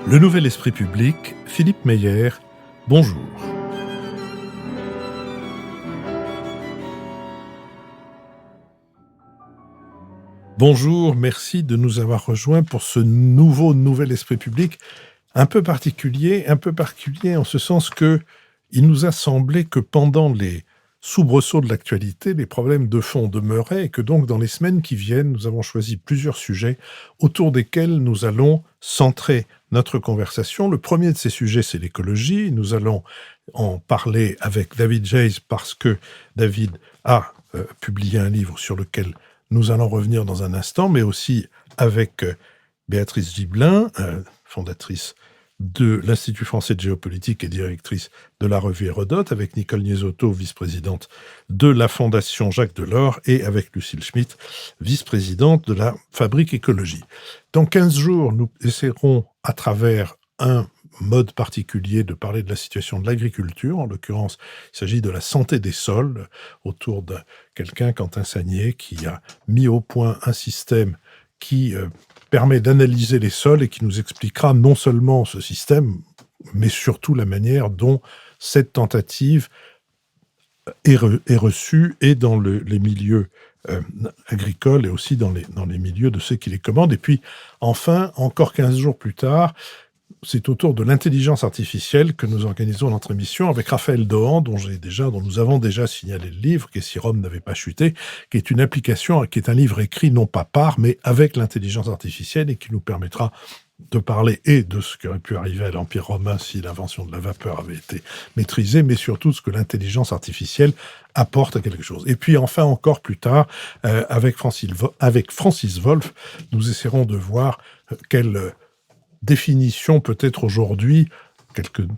Le Nouvel Esprit Public, Philippe Meyer, bonjour. Bonjour, merci de nous avoir rejoints pour ce Nouvel Esprit Public, un peu particulier en ce sens que il nous a semblé que pendant les soubresauts de l'actualité, les problèmes de fond demeuraient et que donc dans les semaines qui viennent, nous avons choisi plusieurs sujets autour desquels nous allons centrer notre conversation. Le premier de ces sujets, c'est l'écologie. Nous allons en parler avec David Jayes parce que David a publié un livre sur lequel nous allons revenir dans un instant, mais aussi avec Béatrice Gibelin, fondatrice de l'Institut français de géopolitique et directrice de la revue Hérodote, avec Nicole Niesotto, vice-présidente de la Fondation Jacques Delors, et avec Lucille Schmitt, vice-présidente de la Fabrique Écologie. Dans 15 jours, nous essaierons, à travers un mode particulier, de parler de la situation de l'agriculture. En l'occurrence, il s'agit de la santé des sols, autour de quelqu'un, Quentin Sagnier, qui a mis au point un système qui permet d'analyser les sols et qui nous expliquera non seulement ce système, mais surtout la manière dont cette tentative est reçue et dans les milieux agricoles et aussi dans les milieux de ceux qui les commandent. Et puis, enfin, encore 15 jours plus tard, c'est autour de l'intelligence artificielle que nous organisons notre émission avec Raphaël Dohan, dont nous avons déjà signalé le livre, qui est Si Rome n'avait pas chuté, qui est une application, qui est un livre écrit non pas par, mais avec l'intelligence artificielle et qui nous permettra de parler et de ce qui aurait pu arriver à l'Empire romain si l'invention de la vapeur avait été maîtrisée, mais surtout ce que l'intelligence artificielle apporte à quelque chose. Et puis enfin, encore plus tard, avec Francis Wolff, nous essaierons de voir quelle définition peut-être aujourd'hui,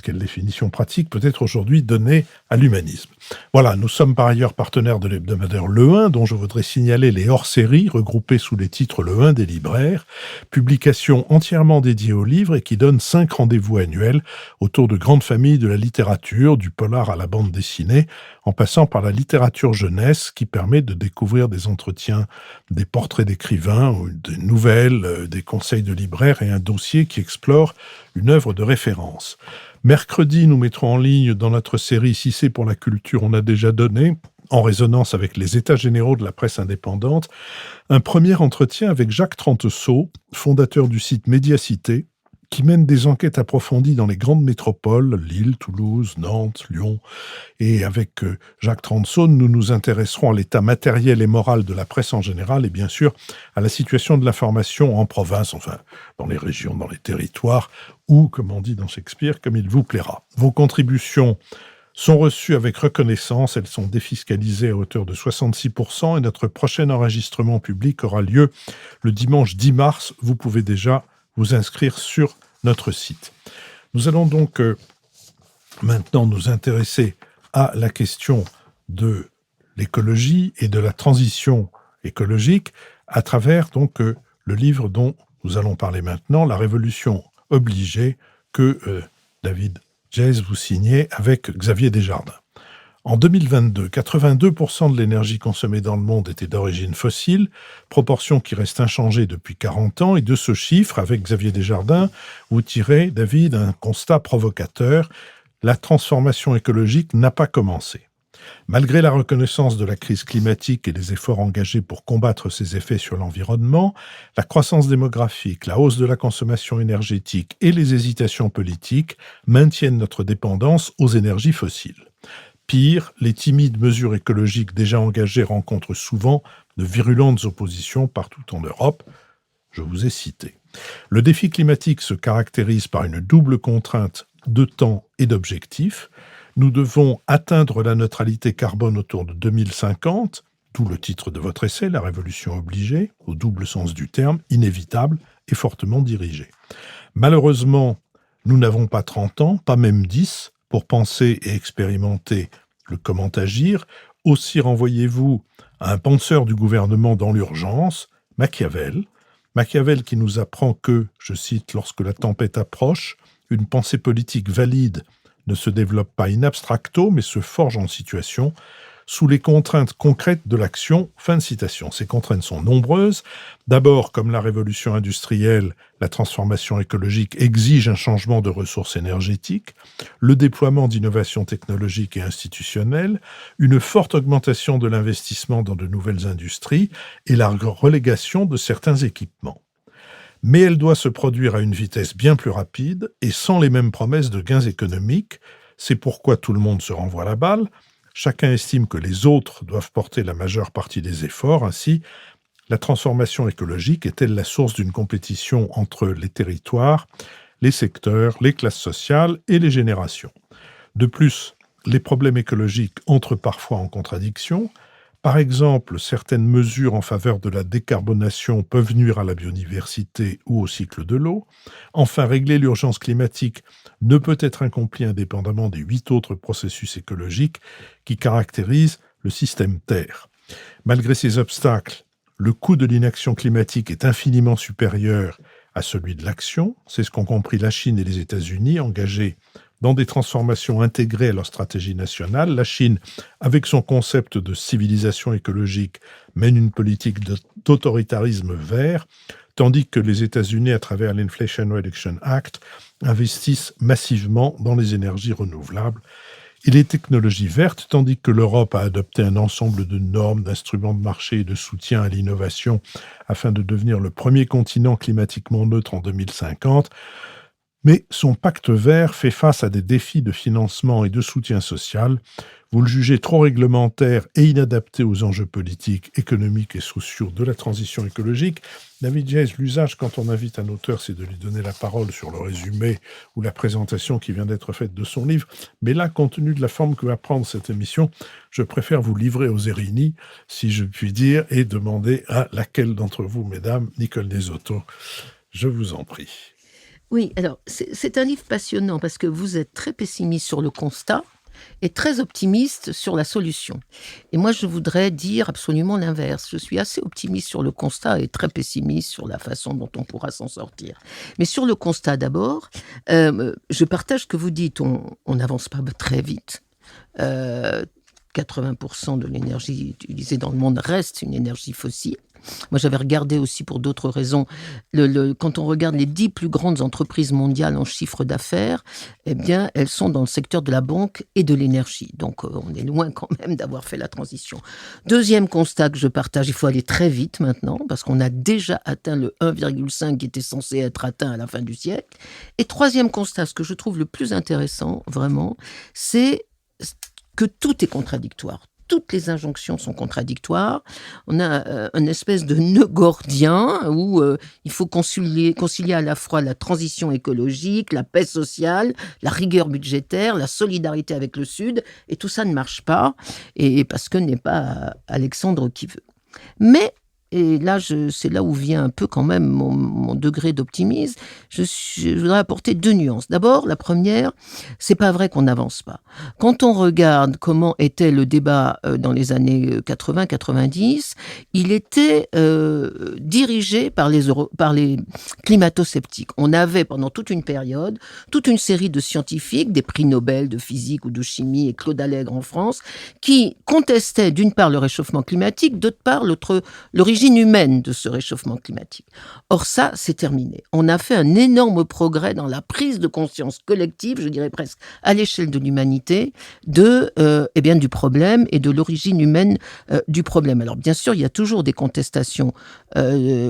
quelle définition pratique peut-être aujourd'hui donnée à l'humanisme. Voilà, nous sommes par ailleurs partenaires de l'hebdomadaire Le 1, dont je voudrais signaler les hors-séries regroupés sous les titres Le 1 des libraires, publication entièrement dédiée aux livres et qui donne 5 rendez-vous annuels autour de grandes familles de la littérature, du polar à la bande dessinée, en passant par la littérature jeunesse qui permet de découvrir des entretiens, des portraits d'écrivains, des nouvelles, des conseils de libraires et un dossier qui explore une œuvre de référence. Mercredi, nous mettrons en ligne dans notre série Si c'est pour la culture, on a déjà donné, en résonance avec les états généraux de la presse indépendante, un premier entretien avec Jacques Tranteseau, fondateur du site Médiacité, qui mène des enquêtes approfondies dans les grandes métropoles, Lille, Toulouse, Nantes, Lyon. Et avec Jacques Tranteseau, nous nous intéresserons à l'état matériel et moral de la presse en général et bien sûr à la situation de l'information en province, enfin dans les régions, dans les territoires, ou, comme on dit dans Shakespeare, comme il vous plaira. Vos contributions sont reçues avec reconnaissance, elles sont défiscalisées à hauteur de 66% et notre prochain enregistrement public aura lieu le dimanche 10 mars. Vous pouvez déjà vous inscrire sur notre site. Nous allons donc maintenant nous intéresser à la question de l'écologie et de la transition écologique à travers donc le livre dont nous allons parler maintenant, La Révolution obligée, que David Jayes vous signait avec Xavier Desjardins. En 2022, 82% de l'énergie consommée dans le monde était d'origine fossile, proportion qui reste inchangée depuis 40 ans, et de ce chiffre, avec Xavier Desjardins, vous tirez, David, un constat provocateur. La transformation écologique n'a pas commencé. Malgré la reconnaissance de la crise climatique et les efforts engagés pour combattre ses effets sur l'environnement, la croissance démographique, la hausse de la consommation énergétique et les hésitations politiques maintiennent notre dépendance aux énergies fossiles. Pire, les timides mesures écologiques déjà engagées rencontrent souvent de virulentes oppositions partout en Europe. Je vous ai cité. Le défi climatique se caractérise par une double contrainte de temps et d'objectifs. Nous devons atteindre la neutralité carbone autour de 2050, d'où le titre de votre essai, La Révolution obligée, au double sens du terme, inévitable et fortement dirigée. Malheureusement, nous n'avons pas 30 ans, pas même 10, pour penser et expérimenter le comment agir. Aussi renvoyez-vous à un penseur du gouvernement dans l'urgence, Machiavel. Machiavel qui nous apprend que, je cite, « Lorsque la tempête approche, une pensée politique valide ne se développe pas in abstracto, mais se forge en situation. sous les contraintes concrètes de l'action. Fin de citation. Ces contraintes sont nombreuses. D'abord, comme la révolution industrielle, la transformation écologique exige un changement de ressources énergétiques, le déploiement d'innovations technologiques et institutionnelles, une forte augmentation de l'investissement dans de nouvelles industries et la relégation de certains équipements. Mais elle doit se produire à une vitesse bien plus rapide et sans les mêmes promesses de gains économiques. C'est pourquoi tout le monde se renvoie la balle. Chacun estime que les autres doivent porter la majeure partie des efforts. Ainsi, la transformation écologique est-elle la source d'une compétition entre les territoires, les secteurs, les classes sociales et les générations? De plus, les problèmes écologiques entrent parfois en contradiction. Par exemple, certaines mesures en faveur de la décarbonation peuvent nuire à la biodiversité ou au cycle de l'eau. Enfin, régler l'urgence climatique ne peut être accompli indépendamment des 8 autres processus écologiques qui caractérisent le système Terre. Malgré ces obstacles, le coût de l'inaction climatique est infiniment supérieur à celui de l'action. C'est ce qu'ont compris la Chine et les États-Unis, engagés dans des transformations intégrées à leur stratégie nationale. La Chine, avec son concept de civilisation écologique, mène une politique d'autoritarisme vert, tandis que les États-Unis, à travers l'Inflation Reduction Act, investissent massivement dans les énergies renouvelables et les technologies vertes, tandis que l'Europe a adopté un ensemble de normes, d'instruments de marché et de soutien à l'innovation afin de devenir le premier continent climatiquement neutre en 2050. Mais son pacte vert fait face à des défis de financement et de soutien social. Vous le jugez trop réglementaire et inadapté aux enjeux politiques, économiques et sociaux de la transition écologique. David James, l'usage quand on invite un auteur, c'est de lui donner la parole sur le résumé ou la présentation qui vient d'être faite de son livre. Mais là, compte tenu de la forme que va prendre cette émission, je préfère vous livrer aux Érini, si je puis dire, et demander à laquelle d'entre vous, mesdames, Nicole Desautos. Je vous en prie. Oui, alors c'est un livre passionnant parce que vous êtes très pessimiste sur le constat et très optimiste sur la solution. Et moi, je voudrais dire absolument l'inverse. Je suis assez optimiste sur le constat et très pessimiste sur la façon dont on pourra s'en sortir. Mais sur le constat d'abord, je partage ce que vous dites. On n'avance pas très vite. 80% de l'énergie utilisée dans le monde reste une énergie fossile. Moi, j'avais regardé aussi pour d'autres raisons. Quand on regarde les 10 plus grandes entreprises mondiales en chiffre d'affaires, eh bien, elles sont dans le secteur de la banque et de l'énergie. Donc, on est loin quand même d'avoir fait la transition. Deuxième constat que je partage, il faut aller très vite maintenant, parce qu'on a déjà atteint le 1,5 qui était censé être atteint à la fin du siècle. Et troisième constat, ce que je trouve le plus intéressant, vraiment, c'est que tout est contradictoire. Toutes les injonctions sont contradictoires. On a une espèce de nœud gordien où il faut concilier à la fois la transition écologique, la paix sociale, la rigueur budgétaire, la solidarité avec le Sud. Et tout ça ne marche pas, et parce que n'est pas Alexandre qui veut. Mais, et là, c'est là où vient un peu quand même mon degré d'optimisme, je voudrais apporter 2 nuances. D'abord, la première, c'est pas vrai qu'on n'avance pas. Quand on regarde comment était le débat dans les années 80-90, il était dirigé par les climato-sceptiques. On avait pendant toute une période, toute une série de scientifiques, des prix Nobel de physique ou de chimie et Claude Allègre en France, qui contestaient d'une part le réchauffement climatique, d'autre part l'origine humaine de ce réchauffement climatique. Or ça, c'est terminé. On a fait un énorme progrès dans la prise de conscience collective, je dirais presque à l'échelle de l'humanité, du problème et de l'origine humaine du problème. Alors bien sûr, il y a toujours des contestations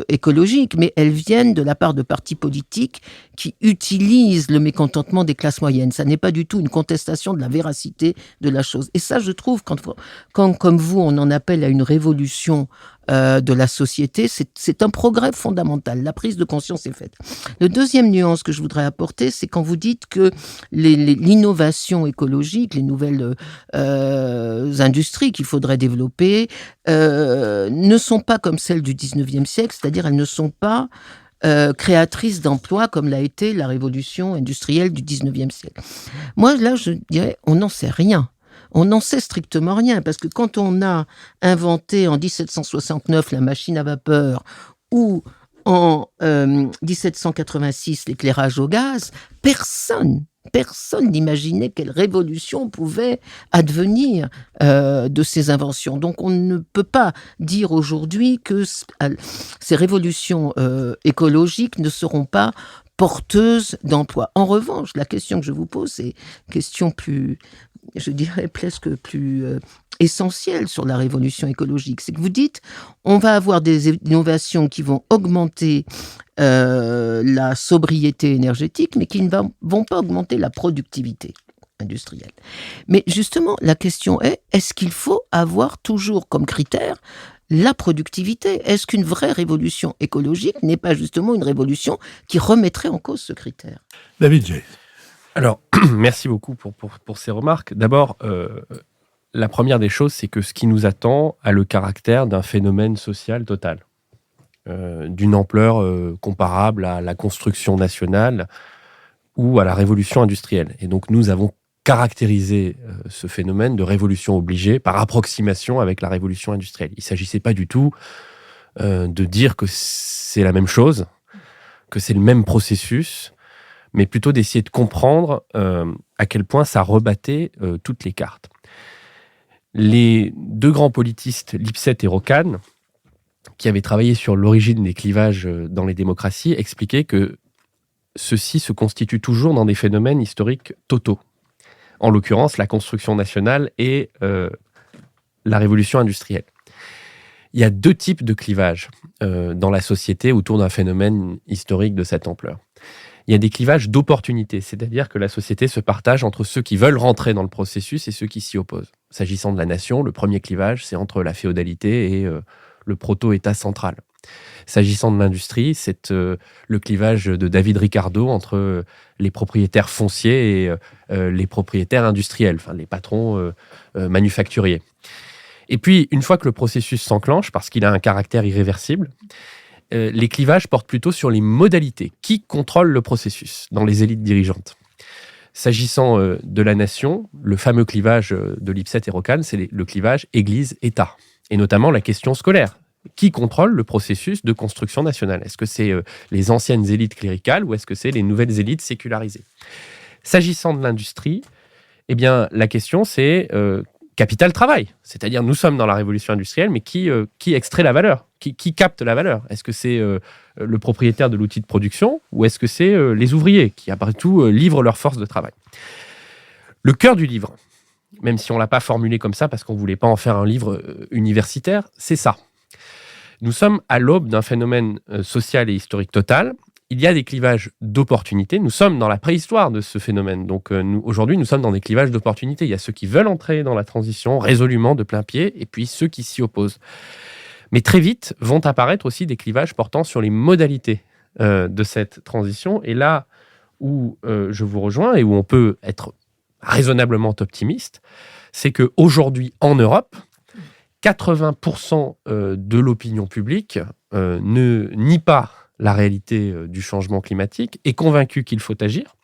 écologiques, mais elles viennent de la part de partis politiques qui utilisent le mécontentement des classes moyennes. Ça n'est pas du tout une contestation de la véracité de la chose. Et ça, je trouve, quand comme vous, on en appelle à une révolution de la société, c'est un progrès fondamental. La prise de conscience est faite. Le deuxième nuance que je voudrais apporter, c'est quand vous dites que l'innovation écologique, les nouvelles industries qu'il faudrait développer, ne sont pas comme celles du 19e siècle, c'est-à-dire elles ne sont pas créatrices d'emplois comme l'a été la révolution industrielle du 19e siècle. Moi, là, je dirais, on n'en sait rien. On n'en sait strictement rien, parce que quand on a inventé en 1769 la machine à vapeur, ou en 1786 l'éclairage au gaz, personne n'imaginait quelle révolution pouvait advenir de ces inventions. Donc on ne peut pas dire aujourd'hui que ces révolutions écologiques ne seront pas porteuses d'emplois. En revanche, la question que je vous pose, c'est une question plus, je dirais presque plus essentielle sur la révolution écologique. C'est que vous dites, on va avoir des innovations qui vont augmenter la sobriété énergétique, mais qui ne vont pas augmenter la productivité industrielle. Mais justement, la question est, est-ce qu'il faut avoir toujours comme critère la productivité? Est-ce qu'une vraie révolution écologique n'est pas justement une révolution qui remettrait en cause ce critère? David Jay. Alors, merci beaucoup pour ces remarques. D'abord, la première des choses, c'est que ce qui nous attend a le caractère d'un phénomène social total, d'une ampleur comparable à la construction nationale ou à la révolution industrielle. Et donc, nous avons caractérisé ce phénomène de révolution obligée par approximation avec la révolution industrielle. Il ne s'agissait pas du tout de dire que c'est la même chose, que c'est le même processus, mais plutôt d'essayer de comprendre à quel point ça rebattait toutes les cartes. Les deux grands politistes, Lipset et Rocane, qui avaient travaillé sur l'origine des clivages dans les démocraties, expliquaient que ceux-ci se constituent toujours dans des phénomènes historiques totaux. En l'occurrence, la construction nationale et la révolution industrielle. Il y a deux types de clivages dans la société autour d'un phénomène historique de cette ampleur. Il y a des clivages d'opportunité, c'est-à-dire que la société se partage entre ceux qui veulent rentrer dans le processus et ceux qui s'y opposent. S'agissant de la nation, le premier clivage, c'est entre la féodalité et le proto-État central. S'agissant de l'industrie, c'est le clivage de David Ricardo entre les propriétaires fonciers et les propriétaires industriels, enfin les patrons manufacturiers. Et puis, une fois que le processus s'enclenche, parce qu'il a un caractère irréversible, les clivages portent plutôt sur les modalités. Qui contrôle le processus dans les élites dirigeantes? S'agissant de la nation, le fameux clivage de Lipset et Rocane, c'est le clivage Église-État, et notamment la question scolaire. Qui contrôle le processus de construction nationale? Est-ce que c'est les anciennes élites cléricales ou est-ce que c'est les nouvelles élites sécularisées? S'agissant de l'industrie, eh bien, la question c'est capital-travail. C'est-à-dire, nous sommes dans la révolution industrielle, mais qui extrait la valeur? Qui capte la valeur? Est-ce que c'est le propriétaire de l'outil de production ou est-ce que c'est les ouvriers qui, après tout, livrent leur force de travail? Le cœur du livre, même si on ne l'a pas formulé comme ça parce qu'on ne voulait pas en faire un livre universitaire, c'est ça. Nous sommes à l'aube d'un phénomène social et historique total. Il y a des clivages d'opportunités. Nous sommes dans la préhistoire de ce phénomène. Donc aujourd'hui, nous sommes dans des clivages d'opportunités. Il y a ceux qui veulent entrer dans la transition résolument de plein pied et puis ceux qui s'y opposent. Mais très vite vont apparaître aussi des clivages portant sur les modalités de cette transition. Et là où je vous rejoins et où on peut être raisonnablement optimiste, c'est qu'aujourd'hui en Europe, 80% de l'opinion publique ne nie pas la réalité du changement climatique, est convaincue qu'il faut agir.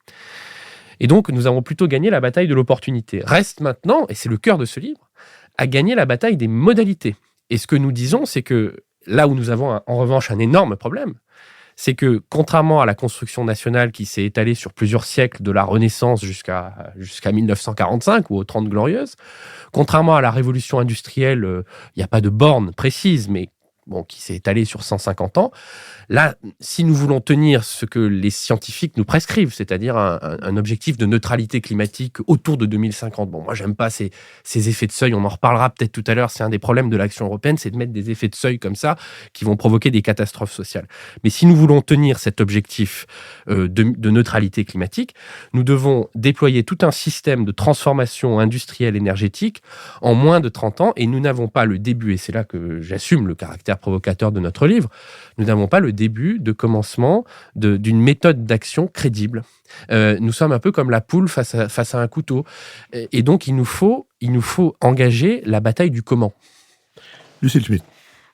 Et donc, nous avons plutôt gagné la bataille de l'opportunité. Reste maintenant, et c'est le cœur de ce livre, à gagner la bataille des modalités. Et ce que nous disons, c'est que là où nous avons en revanche un énorme problème, c'est que contrairement à la construction nationale qui s'est étalée sur plusieurs siècles de la Renaissance jusqu'à 1945 ou aux 30 Glorieuses, contrairement à la révolution industrielle, il n'y a pas de borne précise, mais qui s'est étalée sur 150 ans, là, si nous voulons tenir ce que les scientifiques nous prescrivent, c'est-à-dire un objectif de neutralité climatique autour de 2050, moi, j'aime pas ces effets de seuil, on en reparlera peut-être tout à l'heure, c'est un des problèmes de l'action européenne, c'est de mettre des effets de seuil comme ça qui vont provoquer des catastrophes sociales. Mais si nous voulons tenir cet objectif de neutralité climatique, nous devons déployer tout un système de transformation industrielle énergétique en moins de 30 ans, et nous n'avons pas le début, et c'est là que j'assume le caractère provocateur de notre livre, nous n'avons pas le début de commencement d'une méthode d'action crédible. Nous sommes un peu comme la poule face à un couteau. Et donc, il nous faut engager la bataille du comment. Lucille Schmitt.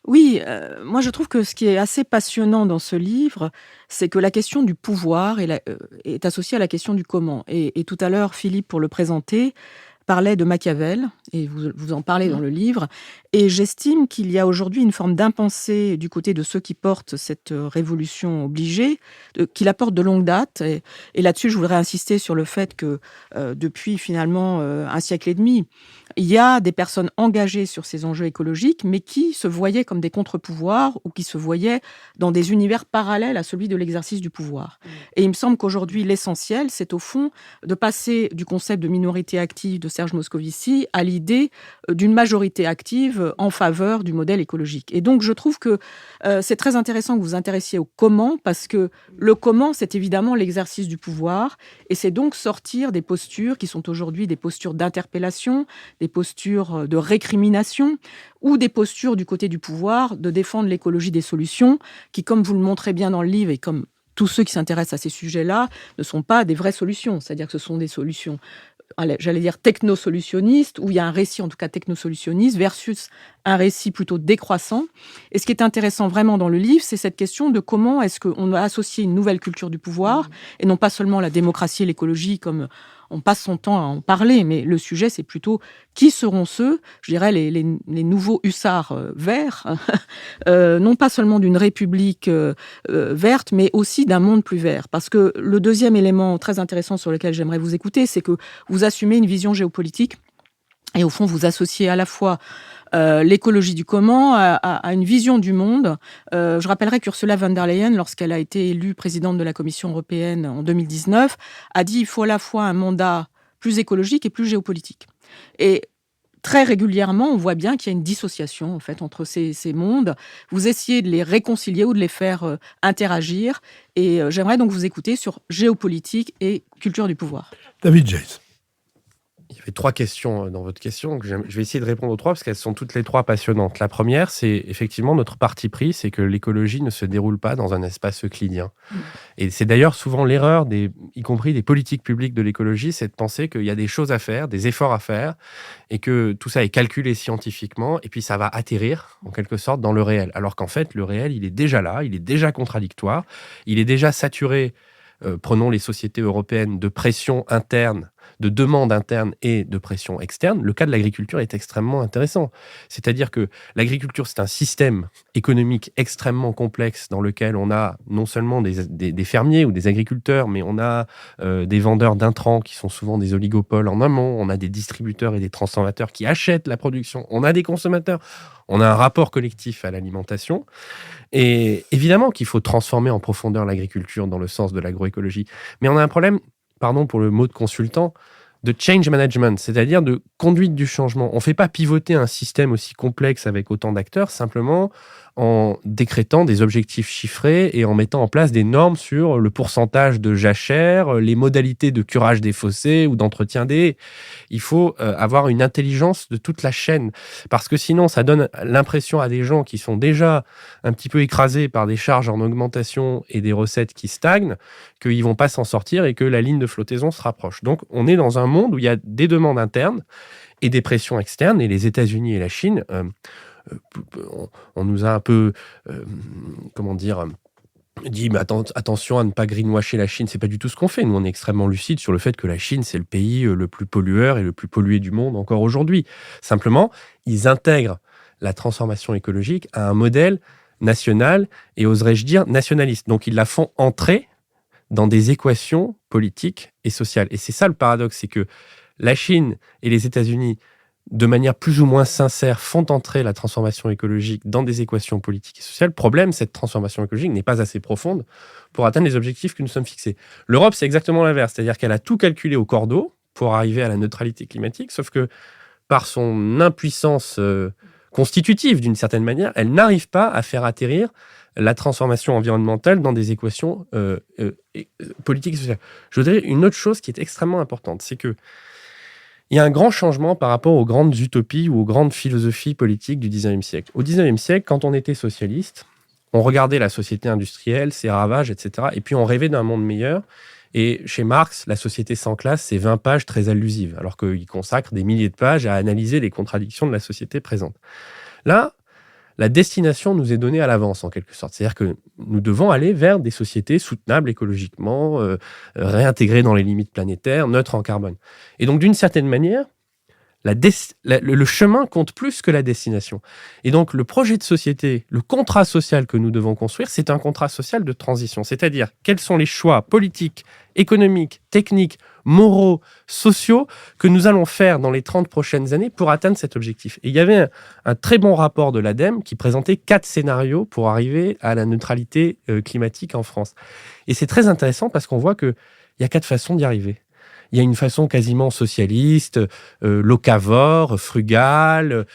Oui, moi je trouve que ce qui est assez passionnant dans ce livre, c'est que la question du pouvoir est associée à la question du comment. Et tout à l'heure, Philippe, pour le présenter, parlait de Machiavel, et vous en parlez dans le livre, et j'estime qu'il y a aujourd'hui une forme d'impensé du côté de ceux qui portent cette révolution obligée, qui la portent de longue date, et là-dessus je voudrais insister sur le fait que depuis finalement un siècle et demi, il y a des personnes engagées sur ces enjeux écologiques, mais qui se voyaient comme des contre-pouvoirs ou qui se voyaient dans des univers parallèles à celui de l'exercice du pouvoir. Et il me semble qu'aujourd'hui, l'essentiel, c'est au fond de passer du concept de minorité active de Serge Moscovici à l'idée d'une majorité active en faveur du modèle écologique. Et donc, je trouve que c'est très intéressant que vous vous intéressiez au comment, parce que le comment, c'est évidemment l'exercice du pouvoir, et c'est donc sortir des postures qui sont aujourd'hui des postures d'interpellation, des postures de récrimination ou des postures du côté du pouvoir de défendre l'écologie des solutions qui, comme vous le montrez bien dans le livre et comme tous ceux qui s'intéressent à ces sujets-là, ne sont pas des vraies solutions. C'est-à-dire que ce sont des solutions, j'allais dire technosolutionnistes, où il y a un récit en tout cas technosolutionniste versus un récit plutôt décroissant. Et ce qui est intéressant vraiment dans le livre, c'est cette question de comment est-ce qu'on a associé une nouvelle culture du pouvoir, et non pas seulement la démocratie et l'écologie comme on passe son temps à en parler, mais le sujet, c'est plutôt qui seront ceux, je dirais, les nouveaux hussards verts, non pas seulement d'une république verte, mais aussi d'un monde plus vert. Parce que le deuxième élément très intéressant sur lequel j'aimerais vous écouter, c'est que vous assumez une vision géopolitique et au fond, vous associez à la fois l'écologie du comment à une vision du monde. Je rappellerai qu'Ursula von der Leyen, lorsqu'elle a été élue présidente de la Commission européenne en 2019, a dit qu'il faut à la fois un mandat plus écologique et plus géopolitique. Et très régulièrement, on voit bien qu'il y a une dissociation en fait, entre ces mondes. Vous essayez de les réconcilier ou de les faire interagir. Et j'aimerais donc vous écouter sur géopolitique et culture du pouvoir. David Jays. Il y avait 3 questions dans votre question. Je vais essayer de répondre aux 3 parce qu'elles sont toutes les 3 passionnantes. La première, c'est effectivement notre parti pris, c'est que l'écologie ne se déroule pas dans un espace euclidien. Et c'est d'ailleurs souvent l'erreur, y compris des politiques publiques de l'écologie, c'est de penser qu'il y a des choses à faire, des efforts à faire, et que tout ça est calculé scientifiquement, et puis ça va atterrir, en quelque sorte, dans le réel. Alors qu'en fait, le réel, il est déjà là, il est déjà contradictoire, il est déjà saturé, prenons les sociétés européennes, de pression interne, de demande interne et de pression externe. Le cas de l'agriculture est extrêmement intéressant. C'est-à-dire que l'agriculture, c'est un système économique extrêmement complexe dans lequel on a non seulement des fermiers ou des agriculteurs, mais on a des vendeurs d'intrants qui sont souvent des oligopoles en amont, on a des distributeurs et des transformateurs qui achètent la production, on a des consommateurs, on a un rapport collectif à l'alimentation. Et évidemment qu'il faut transformer en profondeur l'agriculture dans le sens de l'agroécologie. Mais on a un problème, pardon pour le mot de consultant, de change management, c'est-à-dire de conduite du changement. On ne fait pas pivoter un système aussi complexe avec autant d'acteurs simplement en décrétant des objectifs chiffrés et en mettant en place des normes sur le pourcentage de jachères, les modalités de curage des fossés ou d'entretien des haies. Il faut avoir une intelligence de toute la chaîne, parce que sinon ça donne l'impression à des gens qui sont déjà un petit peu écrasés par des charges en augmentation et des recettes qui stagnent, qu'ils ne vont pas s'en sortir et que la ligne de flottaison se rapproche. Donc on est dans un monde où il y a des demandes internes et des pressions externes, et les États-Unis et la Chine... on nous a un peu, dit mais attention à ne pas greenwasher la Chine. C'est pas du tout ce qu'on fait. Nous, on est extrêmement lucide sur le fait que la Chine, c'est le pays le plus pollueur et le plus pollué du monde encore aujourd'hui. Simplement, ils intègrent la transformation écologique à un modèle national et, oserais-je dire, nationaliste. Donc, ils la font entrer dans des équations politiques et sociales. Et c'est ça le paradoxe, c'est que la Chine et les États-Unis, de manière plus ou moins sincère, font entrer la transformation écologique dans des équations politiques et sociales. Problème, cette transformation écologique n'est pas assez profonde pour atteindre les objectifs que nous sommes fixés. L'Europe, c'est exactement l'inverse, c'est-à-dire qu'elle a tout calculé au cordeau pour arriver à la neutralité climatique, sauf que par son impuissance constitutive, d'une certaine manière, elle n'arrive pas à faire atterrir la transformation environnementale dans des équations politiques et sociales. Je voudrais une autre chose qui est extrêmement importante, c'est que il y a un grand changement par rapport aux grandes utopies ou aux grandes philosophies politiques du 19e siècle. Au 19e siècle, quand on était socialiste, on regardait la société industrielle, ses ravages, etc. Et puis on rêvait d'un monde meilleur. Et chez Marx, la société sans classe, c'est 20 pages très allusives, alors qu'il consacre des milliers de pages à analyser les contradictions de la société présente. Là, la destination nous est donnée à l'avance, en quelque sorte. C'est-à-dire que nous devons aller vers des sociétés soutenables écologiquement, réintégrées dans les limites planétaires, neutres en carbone. Et donc, d'une certaine manière, le chemin compte plus que la destination. Et donc, le projet de société, le contrat social que nous devons construire, c'est un contrat social de transition. C'est-à-dire, quels sont les choix politiques, économiques, techniques, moraux, sociaux que nous allons faire dans les 30 prochaines années pour atteindre cet objectif. Et il y avait un très bon rapport de l'ADEME qui présentait 4 scénarios pour arriver à la neutralité climatique en France. Et c'est très intéressant parce qu'on voit qu'il y a 4 façons d'y arriver. Il y a une façon quasiment socialiste, locavore, frugale,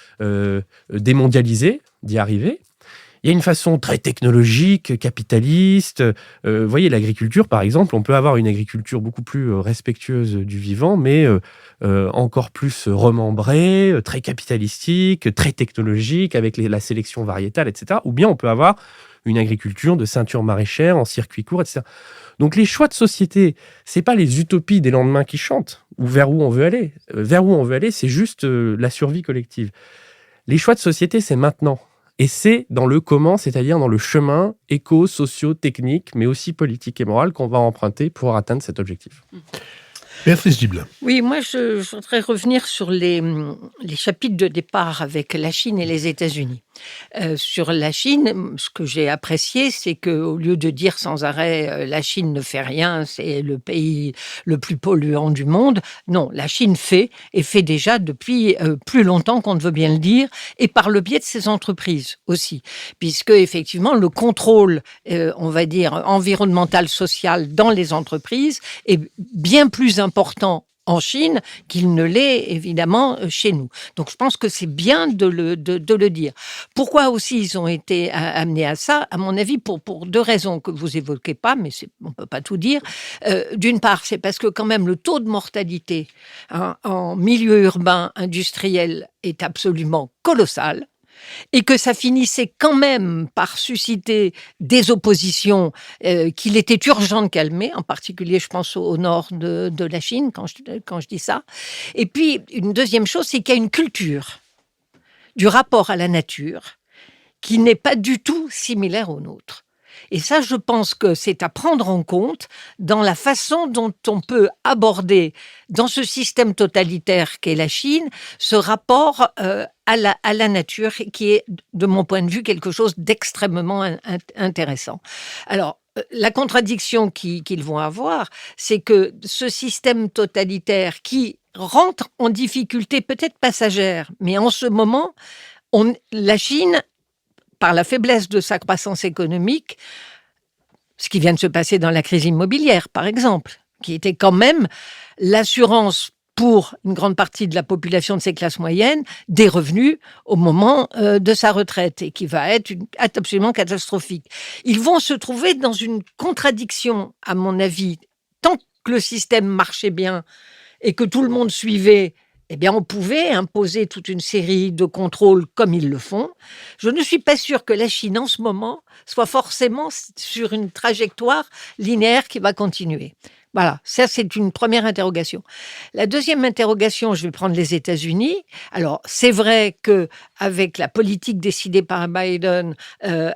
démondialisée d'y arriver. Il y a une façon très technologique, capitaliste. Vous voyez, l'agriculture, par exemple, on peut avoir une agriculture beaucoup plus respectueuse du vivant, mais encore plus remembrée, très capitalistique, très technologique, avec la sélection variétale, etc. Ou bien on peut avoir une agriculture de ceinture maraîchère, en circuit court, etc. Donc les choix de société, c'est pas les utopies des lendemains qui chantent, ou vers où on veut aller. Vers où on veut aller, c'est juste la survie collective. Les choix de société, c'est maintenant. Et c'est dans le comment, c'est-à-dire dans le chemin éco, socio, technique, mais aussi politique et moral qu'on va emprunter pour atteindre cet objectif. Béatrice Gibelin. Oui, moi, je voudrais revenir sur les chapitres de départ avec la Chine et les États-Unis. Sur la Chine, ce que j'ai apprécié, c'est qu'au lieu de dire sans arrêt la Chine ne fait rien, c'est le pays le plus polluant du monde, non, la Chine fait, et fait déjà depuis plus longtemps qu'on ne veut bien le dire, et par le biais de ses entreprises aussi, puisque effectivement le contrôle, on va dire, environnemental, social dans les entreprises est bien plus important en Chine qu'il ne l'est évidemment chez nous. Donc je pense que c'est bien de le dire. Pourquoi aussi ils ont été amenés à ça? À mon avis, pour 2 raisons que vous évoquez pas, mais on peut pas tout dire. D'une part, c'est parce que quand même le taux de mortalité en milieu urbain industriel est absolument colossal. Et que ça finissait quand même par susciter des oppositions qu'il était urgent de calmer, en particulier, je pense, au nord de la Chine, quand je dis ça. Et puis, une deuxième chose, c'est qu'il y a une culture du rapport à la nature qui n'est pas du tout similaire au nôtre. Et ça, je pense que c'est à prendre en compte dans la façon dont on peut aborder, dans ce système totalitaire qu'est la Chine, ce rapport à la nature, qui est, de mon point de vue, quelque chose d'extrêmement intéressant. Alors, la contradiction qu'ils vont avoir, c'est que ce système totalitaire qui rentre en difficulté, peut-être passagère, mais en ce moment, la Chine, par la faiblesse de sa croissance économique, ce qui vient de se passer dans la crise immobilière, par exemple, qui était quand même l'assurance pour une grande partie de la population de ces classes moyennes des revenus au moment de sa retraite, et qui va être absolument catastrophique. Ils vont se trouver dans une contradiction, à mon avis. Tant que le système marchait bien et que tout le monde suivait, eh bien, on pouvait imposer toute une série de contrôles comme ils le font. Je ne suis pas sûre que la Chine, en ce moment, soit forcément sur une trajectoire linéaire qui va continuer. Voilà, ça c'est une première interrogation. La deuxième interrogation, je vais prendre les États-Unis. Alors, c'est vrai qu'avec la politique décidée par Biden,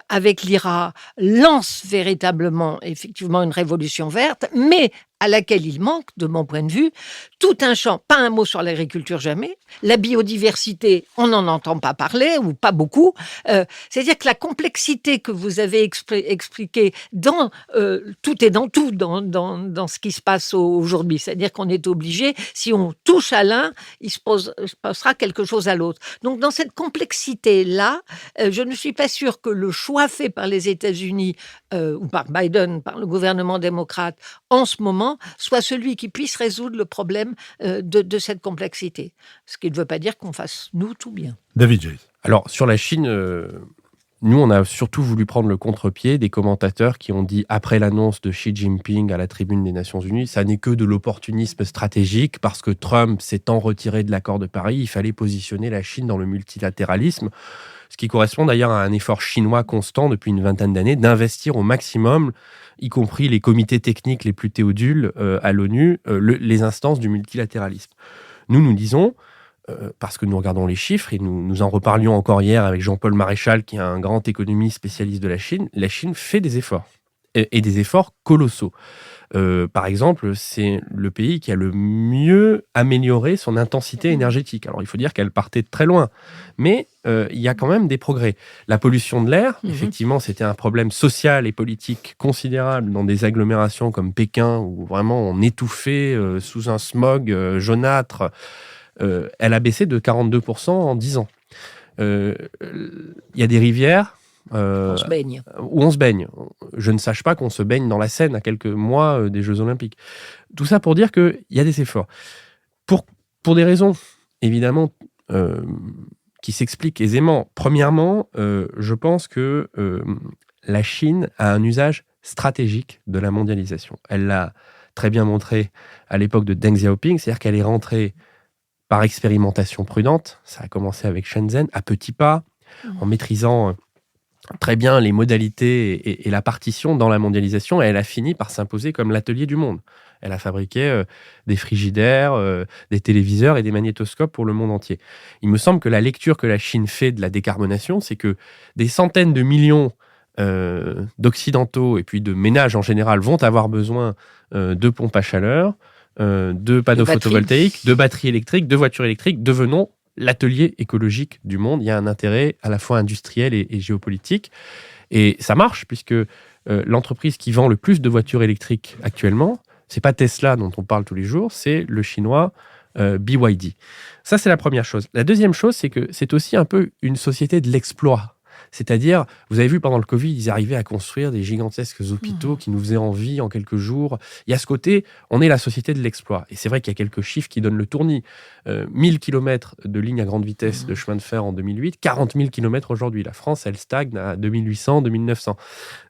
avec l'IRA, lance véritablement, effectivement, une révolution verte, mais à laquelle il manque, de mon point de vue, tout un champ, pas un mot sur l'agriculture jamais, la biodiversité, on n'en entend pas parler, ou pas beaucoup, c'est-à-dire que la complexité que vous avez expliquée, tout est dans tout, dans ce qui se passe aujourd'hui, c'est-à-dire qu'on est obligé, si on touche à l'un, il se passera quelque chose à l'autre. Donc dans cette complexité-là, je ne suis pas sûre que le choix fait par les États-Unis, ou par Biden, par le gouvernement démocrate, en ce moment, soit celui qui puisse résoudre le problème de cette complexité. Ce qui ne veut pas dire qu'on fasse, nous, tout bien. David Jay. Alors, sur la Chine, nous, on a surtout voulu prendre le contre-pied des commentateurs qui ont dit, après l'annonce de Xi Jinping à la tribune des Nations Unies, ça n'est que de l'opportunisme stratégique parce que Trump s'étant retiré de l'accord de Paris, il fallait positionner la Chine dans le multilatéralisme, ce qui correspond d'ailleurs à un effort chinois constant depuis une vingtaine d'années d'investir au maximum, y compris les comités techniques les plus théodules à l'ONU, les instances du multilatéralisme. Nous disons, parce que nous regardons les chiffres, et nous en reparlions encore hier avec Jean-Paul Maréchal, qui est un grand économiste spécialiste de la Chine fait des efforts, et des efforts colossaux. Par exemple, c'est le pays qui a le mieux amélioré son intensité énergétique. Alors, il faut dire qu'elle partait de très loin, mais il y a quand même des progrès. La pollution de l'air, effectivement, c'était un problème social et politique considérable dans des agglomérations comme Pékin, où vraiment on étouffait sous un smog jaunâtre. Elle a baissé de 42% en 10 ans. Il y a des rivières On se baigne. où on se baigne. Je ne sache pas qu'on se baigne dans la Seine à quelques mois des Jeux Olympiques. Tout ça pour dire qu'il y a des efforts. Pour des raisons, évidemment, qui s'expliquent aisément. Premièrement, je pense que la Chine a un usage stratégique de la mondialisation. Elle l'a très bien montré à l'époque de Deng Xiaoping, c'est-à-dire qu'elle est rentrée par expérimentation prudente. Ça a commencé avec Shenzhen, à petits pas, en maîtrisant très bien les modalités et la partition dans la mondialisation, et elle a fini par s'imposer comme l'atelier du monde. Elle a fabriqué des frigidaires, des téléviseurs et des magnétoscopes pour le monde entier. Il me semble que la lecture que la Chine fait de la décarbonation, c'est que des centaines de millions d'Occidentaux et puis de ménages en général vont avoir besoin de pompes à chaleur, de panneaux photovoltaïques, de batteries électriques, de voitures électriques. Devenons l'atelier écologique du monde. Il y a un intérêt à la fois industriel et géopolitique. Et ça marche, puisque l'entreprise qui vend le plus de voitures électriques actuellement, c'est pas Tesla dont on parle tous les jours, c'est le chinois BYD. Ça, c'est la première chose. La deuxième chose, c'est que c'est aussi un peu une société de l'exploit. C'est-à-dire, vous avez vu pendant le Covid, ils arrivaient à construire des gigantesques hôpitaux qui nous faisaient envie en quelques jours. Il y a ce côté, on est la société de l'exploit. Et c'est vrai qu'il y a quelques chiffres qui donnent le tournis. 1000 km de lignes à grande vitesse de chemin de fer en 2008, 40 000 km aujourd'hui. La France, elle stagne à 2800, 2900.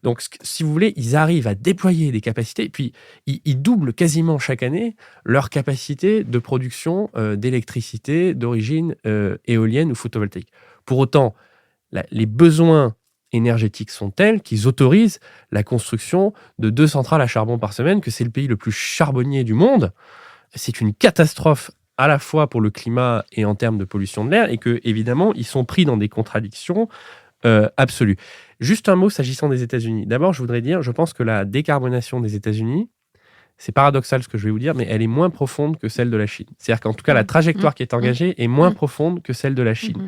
Donc, si vous voulez, ils arrivent à déployer des capacités. Et puis, ils doublent quasiment chaque année leur capacité de production d'électricité d'origine éolienne ou photovoltaïque. Pour autant, les besoins énergétiques sont tels qu'ils autorisent la construction de 2 centrales à charbon par semaine, que c'est le pays le plus charbonnier du monde. C'est une catastrophe à la fois pour le climat et en termes de pollution de l'air, et que évidemment ils sont pris dans des contradictions absolues. Juste un mot s'agissant des États-Unis. D'abord, je voudrais dire, je pense que la décarbonation des États-Unis, c'est paradoxal ce que je vais vous dire, mais elle est moins profonde que celle de la Chine. C'est-à-dire qu'en tout cas, la trajectoire qui est engagée est moins profonde que celle de la Chine.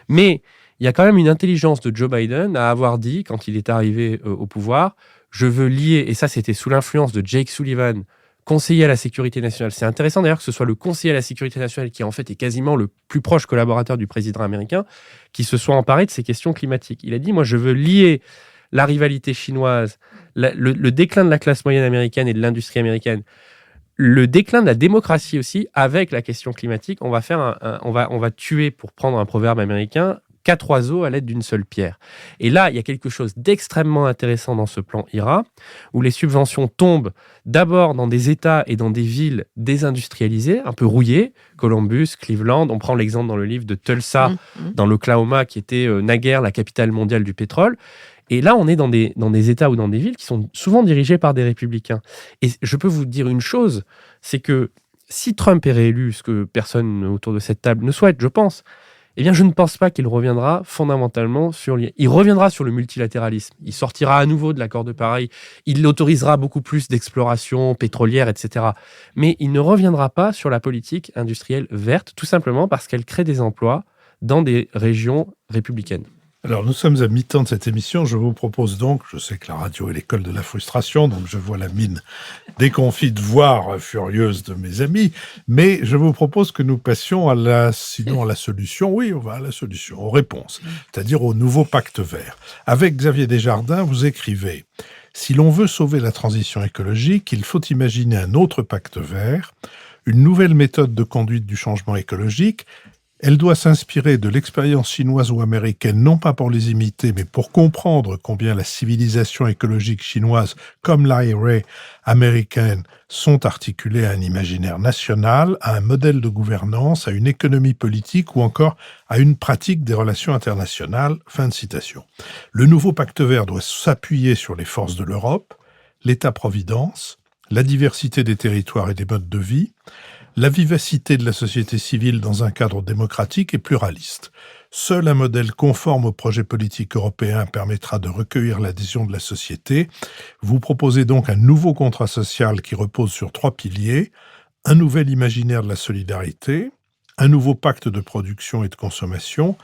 Mais il y a quand même une intelligence de Joe Biden à avoir dit, quand il est arrivé au pouvoir, je veux lier, et ça c'était sous l'influence de Jake Sullivan, conseiller à la sécurité nationale. C'est intéressant d'ailleurs que ce soit le conseiller à la sécurité nationale qui en fait est quasiment le plus proche collaborateur du président américain, qui se soit emparé de ces questions climatiques. Il a dit, moi je veux lier la rivalité chinoise, le déclin de la classe moyenne américaine et de l'industrie américaine, le déclin de la démocratie aussi avec la question climatique. On va tuer, pour prendre un proverbe américain, 4 oiseaux à l'aide d'une seule pierre. Et là, il y a quelque chose d'extrêmement intéressant dans ce plan IRA, où les subventions tombent d'abord dans des États et dans des villes désindustrialisées, un peu rouillées, Columbus, Cleveland. On prend l'exemple dans le livre de Tulsa, dans l'Oklahoma, qui était naguère la capitale mondiale du pétrole. Et là, on est dans des États ou dans des villes qui sont souvent dirigées par des républicains. Et je peux vous dire une chose, c'est que si Trump est réélu, ce que personne autour de cette table ne souhaite, je pense, eh bien, je ne pense pas qu'il reviendra fondamentalement il reviendra sur le multilatéralisme. Il sortira à nouveau de l'accord de Paris. Il autorisera beaucoup plus d'exploration pétrolière, etc. Mais il ne reviendra pas sur la politique industrielle verte, tout simplement parce qu'elle crée des emplois dans des régions républicaines. Alors, nous sommes à mi-temps de cette émission. Je vous propose donc, je sais que la radio est l'école de la frustration, donc je vois la mine déconfite, voire furieuse de mes amis, mais je vous propose que nous passions à la solution. Oui, on va à la solution, aux réponses, c'est-à-dire au nouveau pacte vert. Avec Xavier Desjardins, vous écrivez « Si l'on veut sauver la transition écologique, il faut imaginer un autre pacte vert, une nouvelle méthode de conduite du changement écologique. Elle doit s'inspirer de l'expérience chinoise ou américaine, non pas pour les imiter, mais pour comprendre combien la civilisation écologique chinoise, comme l'IRA américaine, sont articulées à un imaginaire national, à un modèle de gouvernance, à une économie politique ou encore à une pratique des relations internationales. » Fin de citation. Le nouveau pacte vert doit s'appuyer sur les forces de l'Europe, l'État-providence, la diversité des territoires et des modes de vie, la vivacité de la société civile dans un cadre démocratique et pluraliste. Seul un modèle conforme au projet politique européen permettra de recueillir l'adhésion de la société. Vous proposez donc un nouveau contrat social qui repose sur 3 piliers: un nouvel imaginaire de la solidarité, un nouveau pacte de production et de consommation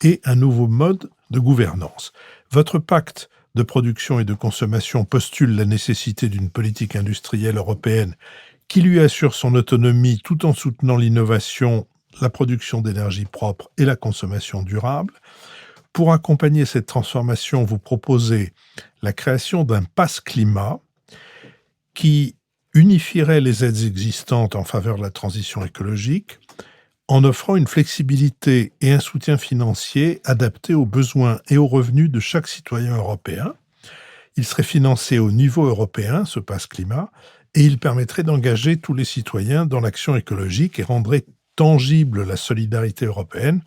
et un nouveau mode de gouvernance. Votre pacte de production et de consommation postule la nécessité d'une politique industrielle européenne qui lui assure son autonomie tout en soutenant l'innovation, la production d'énergie propre et la consommation durable. Pour accompagner cette transformation, vous proposez la création d'un pass climat qui unifierait les aides existantes en faveur de la transition écologique en offrant une flexibilité et un soutien financier adaptés aux besoins et aux revenus de chaque citoyen européen. Il serait financé au niveau européen, ce pass climat, et il permettrait d'engager tous les citoyens dans l'action écologique et rendrait tangible la solidarité européenne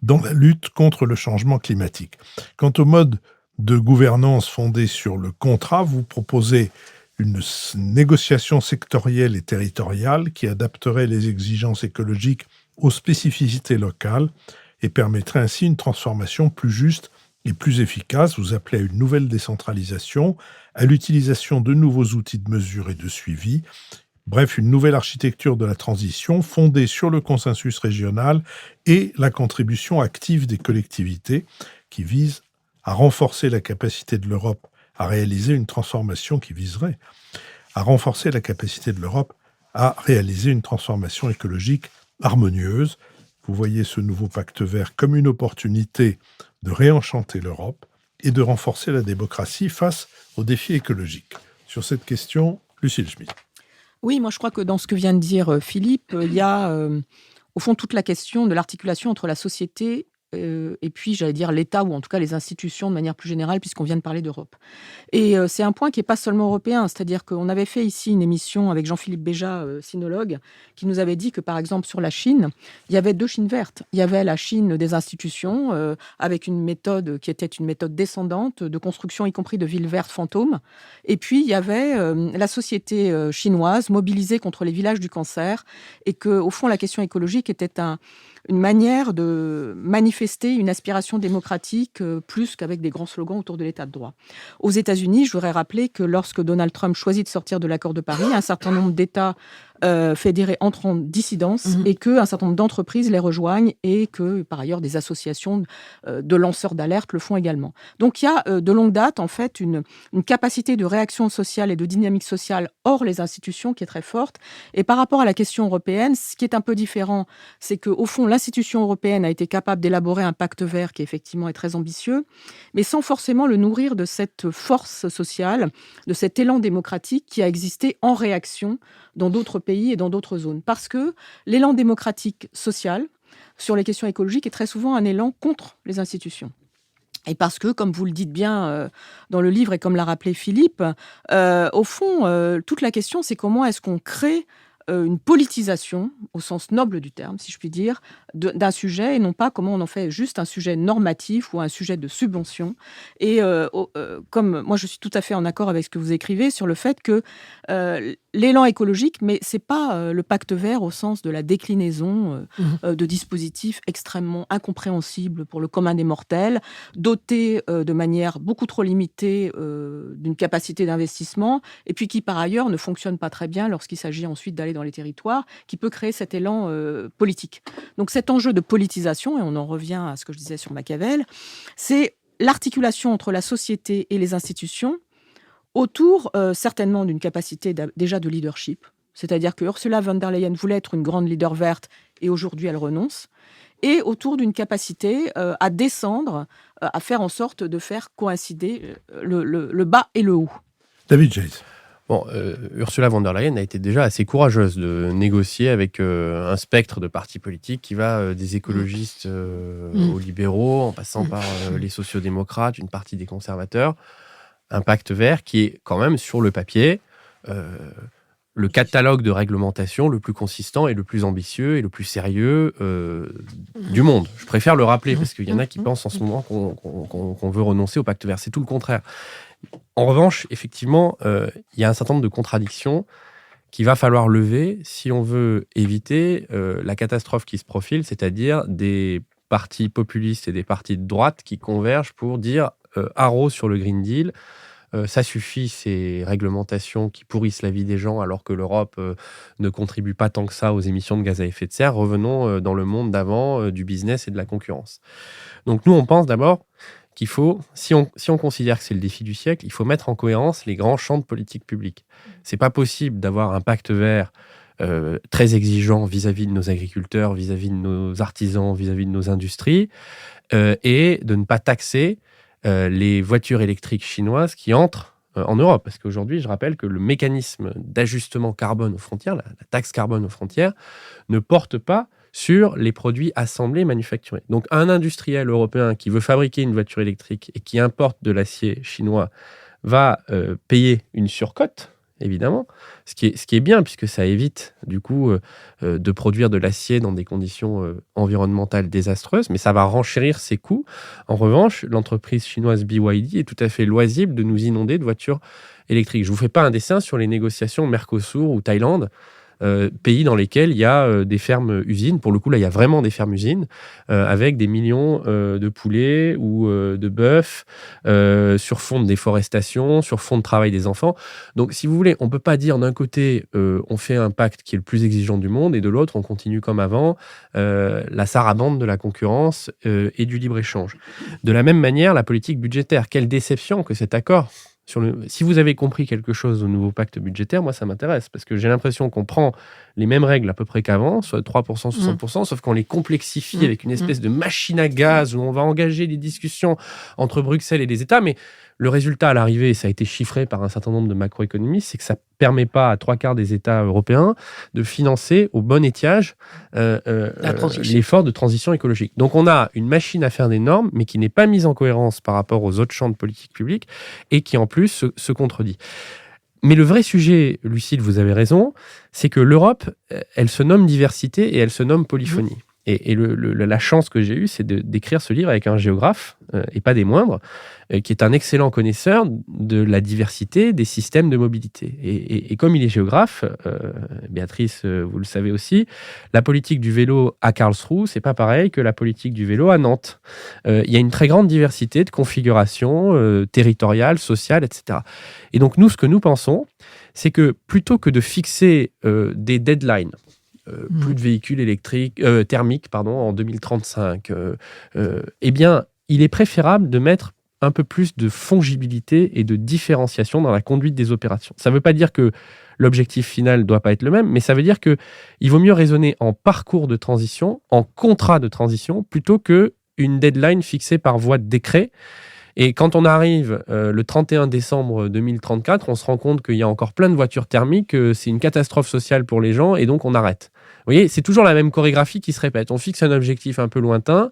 dans la lutte contre le changement climatique. Quant au mode de gouvernance fondé sur le contrat, vous proposez une négociation sectorielle et territoriale qui adapterait les exigences écologiques aux spécificités locales et permettrait ainsi une transformation plus juste et plus efficace. Vous appelez à une nouvelle décentralisation, à l'utilisation de nouveaux outils de mesure et de suivi. Bref, une nouvelle architecture de la transition fondée sur le consensus régional et la contribution active des collectivités qui vise à renforcer la capacité de l'Europe à réaliser une transformation qui viserait à renforcer la capacité de l'Europe à réaliser une transformation écologique harmonieuse. Vous voyez ce nouveau pacte vert comme une opportunité de réenchanter l'Europe et de renforcer la démocratie face aux défis écologiques. Sur cette question, Lucille Schmitt. Oui, moi je crois que dans ce que vient de dire Philippe, il y a au fond toute la question de l'articulation entre la société et puis, j'allais dire, l'État, ou en tout cas les institutions de manière plus générale, puisqu'on vient de parler d'Europe. Et c'est un point qui n'est pas seulement européen, c'est-à-dire qu'on avait fait ici une émission avec Jean-Philippe Béja, sinologue, qui nous avait dit que, par exemple, sur la Chine, il y avait 2 Chines vertes. Il y avait la Chine des institutions, avec une méthode qui était une méthode descendante, de construction, y compris de villes vertes fantômes. Et puis, il y avait la société chinoise mobilisée contre les villages du cancer, et qu'au fond, la question écologique était une manière de manifester une aspiration démocratique plus qu'avec des grands slogans autour de l'état de droit. Aux États-Unis, je voudrais rappeler que lorsque Donald Trump choisit de sortir de l'accord de Paris, un certain nombre d'États fédérés entrent en dissidence et qu'un certain nombre d'entreprises les rejoignent et que, par ailleurs, des associations de lanceurs d'alerte le font également. Donc, il y a de longue date, en fait, une capacité de réaction sociale et de dynamique sociale hors les institutions qui est très forte. Et par rapport à la question européenne, ce qui est un peu différent, c'est qu'au fond, l'institution européenne a été capable d'élaborer un pacte vert qui, effectivement, est très ambitieux, mais sans forcément le nourrir de cette force sociale, de cet élan démocratique qui a existé en réaction dans d'autres pays et dans d'autres zones. Parce que l'élan démocratique social sur les questions écologiques est très souvent un élan contre les institutions. Et parce que, comme vous le dites bien dans le livre et comme l'a rappelé Philippe, au fond, toute la question, c'est comment est-ce qu'on crée une politisation, au sens noble du terme, si je puis dire, d'un sujet, et non pas comment on en fait juste un sujet normatif ou un sujet de subvention. Et comme moi, je suis tout à fait en accord avec ce que vous écrivez sur le fait que l'élan écologique, mais c'est pas le pacte vert au sens de la déclinaison de dispositifs extrêmement incompréhensibles pour le commun des mortels, dotés de manière beaucoup trop limitée d'une capacité d'investissement, et puis qui par ailleurs ne fonctionnent pas très bien lorsqu'il s'agit ensuite d'aller dans les territoires, qui peut créer cet élan politique. Donc cet enjeu de politisation, et on en revient à ce que je disais sur Machiavel, c'est l'articulation entre la société et les institutions autour certainement d'une capacité déjà de leadership. C'est-à-dire que Ursula von der Leyen voulait être une grande leader verte et aujourd'hui elle renonce. Et autour d'une capacité à descendre, à faire en sorte de faire coïncider le bas et le haut. David Chase. Bon, Ursula von der Leyen a été déjà assez courageuse de négocier avec un spectre de partis politiques qui va des écologistes aux libéraux, en passant par les sociodémocrates, une partie des conservateurs. Un pacte vert qui est quand même, sur le papier, le catalogue de réglementation le plus consistant et le plus ambitieux et le plus sérieux du monde. Je préfère le rappeler, parce qu'il y en a qui pensent en ce moment qu'on veut renoncer au pacte vert. C'est tout le contraire. En revanche, effectivement, il y a un certain nombre de contradictions qu'il va falloir lever si on veut éviter la catastrophe qui se profile, c'est-à-dire des partis populistes et des partis de droite qui convergent pour dire haro sur le Green Deal. Ça suffit, ces réglementations qui pourrissent la vie des gens alors que l'Europe ne contribue pas tant que ça aux émissions de gaz à effet de serre. Revenons dans le monde d'avant du business et de la concurrence. Donc nous, on pense d'abord qu'il faut, si on considère que c'est le défi du siècle, il faut mettre en cohérence les grands champs de politique publique. C'est pas possible d'avoir un pacte vert très exigeant vis-à-vis de nos agriculteurs, vis-à-vis de nos artisans, vis-à-vis de nos industries, et de ne pas taxer les voitures électriques chinoises qui entrent en Europe. Parce qu'aujourd'hui, je rappelle que le mécanisme d'ajustement carbone aux frontières, la taxe carbone aux frontières, ne porte pas sur les produits assemblés manufacturés. Donc un industriel européen qui veut fabriquer une voiture électrique et qui importe de l'acier chinois va payer une surcote, évidemment, ce qui est bien, puisque ça évite, du coup, de produire de l'acier dans des conditions environnementales désastreuses, mais ça va renchérir ses coûts. En revanche, l'entreprise chinoise BYD est tout à fait loisible de nous inonder de voitures électriques. Je ne vous fais pas un dessin sur les négociations Mercosur ou Thaïlande, pays dans lesquels il y a des fermes-usines. Pour le coup, là, il y a vraiment des fermes-usines avec des millions de poulets ou de bœufs sur fond de déforestation, sur fond de travail des enfants. Donc, si vous voulez, on ne peut pas dire d'un côté, on fait un pacte qui est le plus exigeant du monde et de l'autre, on continue comme avant, la sarabande de la concurrence et du libre-échange. De la même manière, la politique budgétaire. Quelle déception que cet accord... Si vous avez compris quelque chose au nouveau pacte budgétaire, moi, ça m'intéresse, parce que j'ai l'impression qu'on prend les mêmes règles à peu près qu'avant, soit 3%, 60%, sauf qu'on les complexifie avec une espèce de machine à gaz où on va engager des discussions entre Bruxelles et les États, mais le résultat à l'arrivée, ça a été chiffré par un certain nombre de macroéconomistes, c'est que ça ne permet pas à 3/4 des États européens de financer au bon étiage l'effort de transition écologique. Donc on a une machine à faire des normes, mais qui n'est pas mise en cohérence par rapport aux autres champs de politique publique et qui en plus se contredit. Mais le vrai sujet, Lucille, vous avez raison, c'est que l'Europe, elle se nomme diversité et elle se nomme polyphonie. Et la chance que j'ai eue, c'est d'écrire ce livre avec un géographe, et pas des moindres, qui est un excellent connaisseur de la diversité des systèmes de mobilité. Et comme il est géographe, Béatrice, vous le savez aussi, la politique du vélo à Karlsruhe, c'est pas pareil que la politique du vélo à Nantes. Il y a une très grande diversité de configurations territoriales, sociales, etc. Et donc nous, ce que nous pensons, c'est que plutôt que de fixer des deadlines, plus de véhicules électriques, thermiques en 2035, eh bien, il est préférable de mettre un peu plus de fongibilité et de différenciation dans la conduite des opérations. Ça ne veut pas dire que l'objectif final ne doit pas être le même, mais ça veut dire qu'il vaut mieux raisonner en parcours de transition, en contrat de transition, plutôt qu'une deadline fixée par voie de décret. Et quand on arrive le 31 décembre 2034, on se rend compte qu'il y a encore plein de voitures thermiques, que c'est une catastrophe sociale pour les gens, et donc on arrête. Vous voyez, c'est toujours la même chorégraphie qui se répète. On fixe un objectif un peu lointain,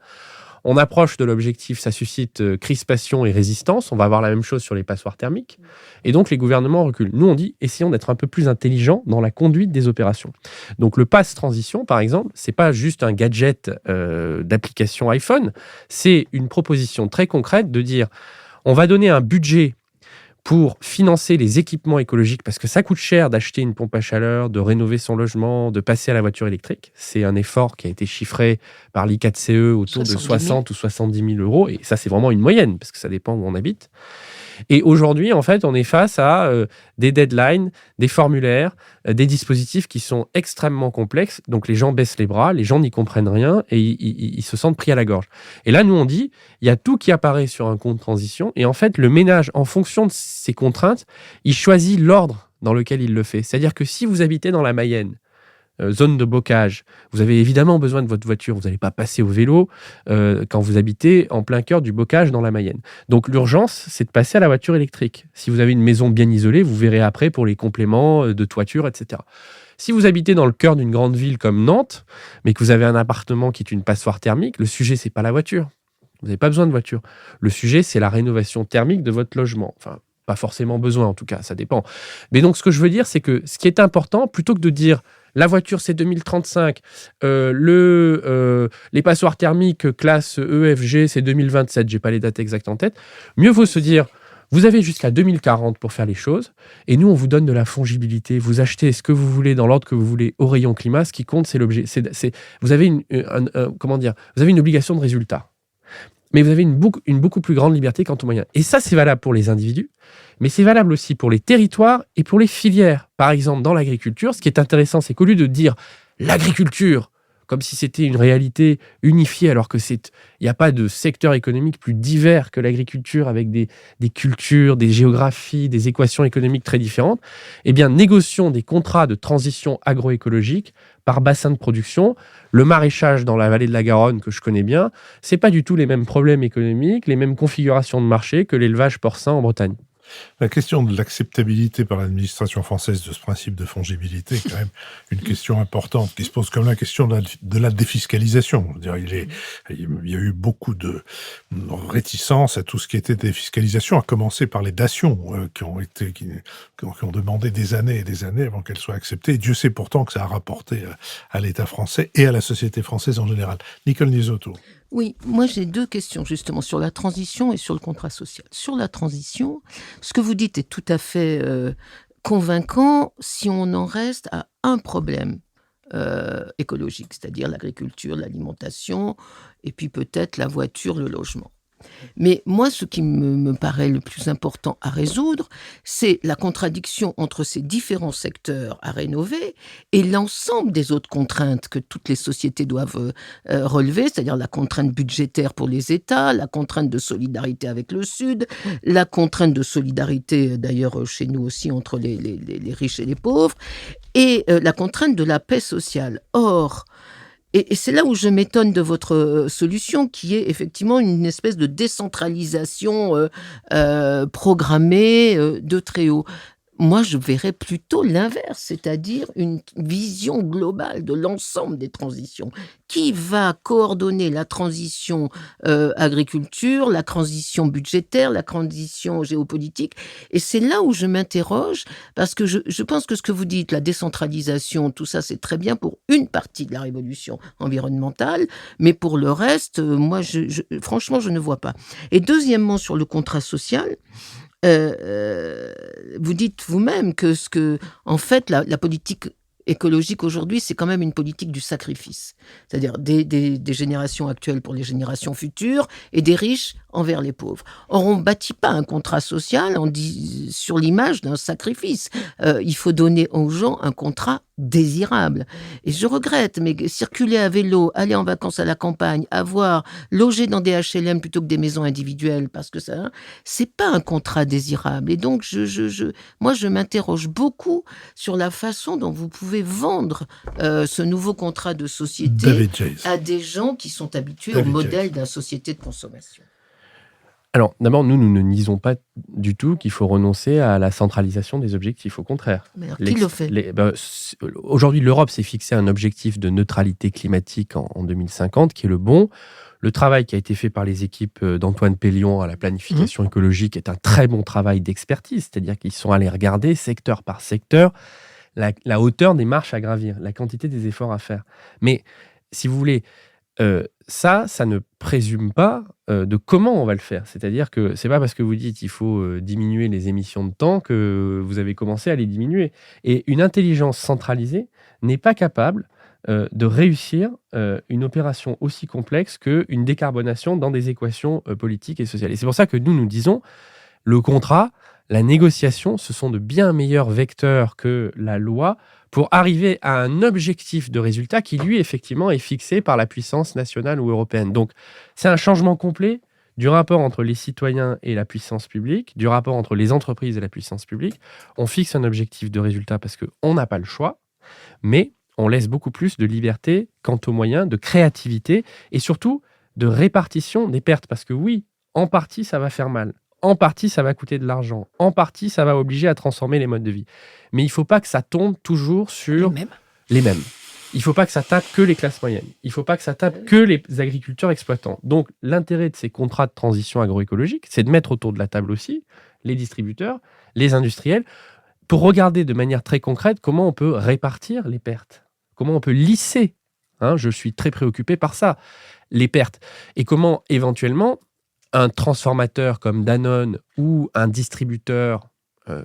on approche de l'objectif, ça suscite crispation et résistance. On va avoir la même chose sur les passoires thermiques. Et donc, les gouvernements reculent. Nous, on dit, essayons d'être un peu plus intelligents dans la conduite des opérations. Donc, le pass transition, par exemple, c'est pas juste un gadget d'application iPhone. C'est une proposition très concrète de dire, on va donner un budget pour financer les équipements écologiques, parce que ça coûte cher d'acheter une pompe à chaleur, de rénover son logement, de passer à la voiture électrique. C'est un effort qui a été chiffré par l'ICATCE autour de 60 ou 70 000 euros. Et ça, c'est vraiment une moyenne, parce que ça dépend où on habite. Et aujourd'hui, en fait, on est face à des deadlines, des formulaires, des dispositifs qui sont extrêmement complexes. Donc, les gens baissent les bras, les gens n'y comprennent rien et ils se sentent pris à la gorge. Et là, nous, on dit, il y a tout qui apparaît sur un compte transition. Et en fait, le ménage, en fonction de ses contraintes, il choisit l'ordre dans lequel il le fait. C'est-à-dire que si vous habitez dans la Mayenne, zone de bocage, vous avez évidemment besoin de votre voiture. Vous n'allez pas passer au vélo quand vous habitez en plein cœur du bocage dans la Mayenne. Donc l'urgence, c'est de passer à la voiture électrique. Si vous avez une maison bien isolée, vous verrez après pour les compléments de toiture, etc. Si vous habitez dans le cœur d'une grande ville comme Nantes, mais que vous avez un appartement qui est une passoire thermique, le sujet, c'est pas la voiture. Vous n'avez pas besoin de voiture. Le sujet, c'est la rénovation thermique de votre logement. Enfin, pas forcément besoin en tout cas, ça dépend. Mais donc, ce que je veux dire, c'est que ce qui est important, plutôt que de dire la voiture, c'est 2035. Les passoires thermiques classe EFG, c'est 2027. J'ai pas les dates exactes en tête. Mieux vaut se dire, vous avez jusqu'à 2040 pour faire les choses, et nous, on vous donne de la fongibilité. Vous achetez ce que vous voulez dans l'ordre que vous voulez au rayon climat. Ce qui compte, c'est l'objet. Vous avez vous avez une obligation de résultat. Mais vous avez une beaucoup plus grande liberté quant aux moyens. Et ça, c'est valable pour les individus, mais c'est valable aussi pour les territoires et pour les filières. Par exemple, dans l'agriculture, ce qui est intéressant, c'est qu'au lieu de dire l'agriculture, comme si c'était une réalité unifiée, alors que il n'y a pas de secteur économique plus divers que l'agriculture, avec des cultures, des géographies, des équations économiques très différentes, eh bien, négocions des contrats de transition agroécologique par bassin de production. Le maraîchage dans la vallée de la Garonne, que je connais bien, c'est pas du tout les mêmes problèmes économiques, les mêmes configurations de marché que l'élevage porcin en Bretagne. La question de l'acceptabilité par l'administration française de ce principe de fongibilité est quand même une question importante qui se pose comme la question de la défiscalisation. Je veux dire, il y a eu beaucoup de réticence à tout ce qui était défiscalisation, à commencer par les dations qui ont demandé des années et des années avant qu'elles soient acceptées. Et Dieu sait pourtant que ça a rapporté à l'État français et à la société française en général. Nicole Nisotto. Oui, moi j'ai 2 questions justement sur la transition et sur le contrat social. Sur la transition, ce que vous dites est tout à fait convaincant si on en reste à un problème écologique, c'est-à-dire l'agriculture, l'alimentation, et puis peut-être la voiture, le logement. Mais moi, ce qui me paraît le plus important à résoudre, c'est la contradiction entre ces différents secteurs à rénover et l'ensemble des autres contraintes que toutes les sociétés doivent relever, c'est-à-dire la contrainte budgétaire pour les États, la contrainte de solidarité avec le Sud, la contrainte de solidarité, d'ailleurs chez nous aussi, entre les riches et les pauvres, et la contrainte de la paix sociale. Or, et c'est là où je m'étonne de votre solution, qui est effectivement une espèce de décentralisation programmée de très haut. Moi, je verrais plutôt l'inverse, c'est-à-dire une vision globale de l'ensemble des transitions. Qui va coordonner la transition agriculture, la transition budgétaire, la transition géopolitique? Et c'est là où je m'interroge, parce que je pense que ce que vous dites, la décentralisation, tout ça, c'est très bien pour une partie de la révolution environnementale, mais pour le reste, moi, franchement, je ne vois pas. Et deuxièmement, sur le contrat social, vous dites vous-même en fait, la politique écologique aujourd'hui, c'est quand même une politique du sacrifice. C'est-à-dire des générations actuelles pour les générations futures et des riches envers les pauvres. Or, on ne bâtit pas un contrat social sur l'image d'un sacrifice. Il faut donner aux gens un contrat désirable. Et je regrette, mais circuler à vélo, aller en vacances à la campagne, loger dans des HLM plutôt que des maisons individuelles, parce que ça, c'est pas un contrat désirable. Et donc, moi, je m'interroge beaucoup sur la façon dont vous pouvez vendre ce nouveau contrat de société à des gens qui sont habitués au modèle d'une société de consommation. Alors, d'abord, nous ne disons pas du tout qu'il faut renoncer à la centralisation des objectifs. Au contraire. Mais alors, qui le fait ? Aujourd'hui, l'Europe s'est fixé un objectif de neutralité climatique en 2050, qui est le bon. Le travail qui a été fait par les équipes d'Antoine Pellion à la planification écologique est un très bon travail d'expertise, c'est-à-dire qu'ils sont allés regarder secteur par secteur la hauteur des marches à gravir, la quantité des efforts à faire. Mais, si vous voulez... ça ne présume pas de comment on va le faire. C'est-à-dire que c'est pas parce que vous dites qu'il faut diminuer les émissions de temps que vous avez commencé à les diminuer. Et une intelligence centralisée n'est pas capable de réussir une opération aussi complexe qu'une décarbonation dans des équations politiques et sociales. Et c'est pour ça que nous disons, le contrat, la négociation, ce sont de bien meilleurs vecteurs que la loi pour arriver à un objectif de résultat qui, lui, effectivement, est fixé par la puissance nationale ou européenne. Donc, c'est un changement complet du rapport entre les citoyens et la puissance publique, du rapport entre les entreprises et la puissance publique. On fixe un objectif de résultat parce qu'on n'a pas le choix, mais on laisse beaucoup plus de liberté quant aux moyens, de créativité et surtout de répartition des pertes. Parce que oui, en partie, ça va faire mal. En partie, ça va coûter de l'argent. En partie, ça va obliger à transformer les modes de vie. Mais il ne faut pas que ça tombe toujours sur les mêmes. Il ne faut pas que ça tape que les classes moyennes. Il ne faut pas que ça tape que les agriculteurs exploitants. Donc, l'intérêt de ces contrats de transition agroécologique, c'est de mettre autour de la table aussi les distributeurs, les industriels, pour regarder de manière très concrète comment on peut répartir les pertes, comment on peut lisser. Je suis très préoccupé par ça, les pertes. Et comment, éventuellement, un transformateur comme Danone ou un distributeur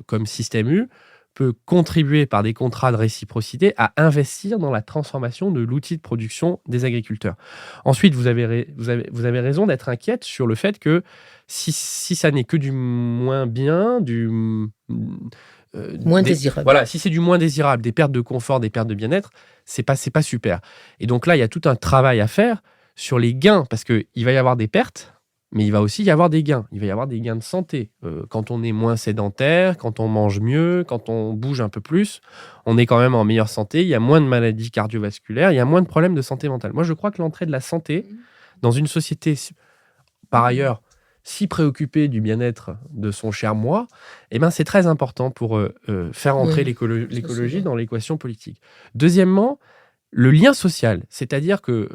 comme Système U peut contribuer par des contrats de réciprocité à investir dans la transformation de l'outil de production des agriculteurs. Ensuite, vous avez raison d'être inquiète sur le fait que si ça n'est que du moins bien, Moins désirable. Voilà, si c'est du moins désirable, des pertes de confort, des pertes de bien-être, c'est pas super. Et donc là, il y a tout un travail à faire sur les gains, parce qu'il va y avoir des pertes, mais il va aussi y avoir des gains. Il va y avoir des gains de santé. Quand on est moins sédentaire, quand on mange mieux, quand on bouge un peu plus, on est quand même en meilleure santé. Il y a moins de maladies cardiovasculaires, il y a moins de problèmes de santé mentale. Moi, je crois que l'entrée de la santé dans une société, par ailleurs, si préoccupée du bien-être de son cher moi, eh ben, c'est très important pour faire entrer l'écologie dans l'équation politique. Deuxièmement, le lien social, c'est-à-dire que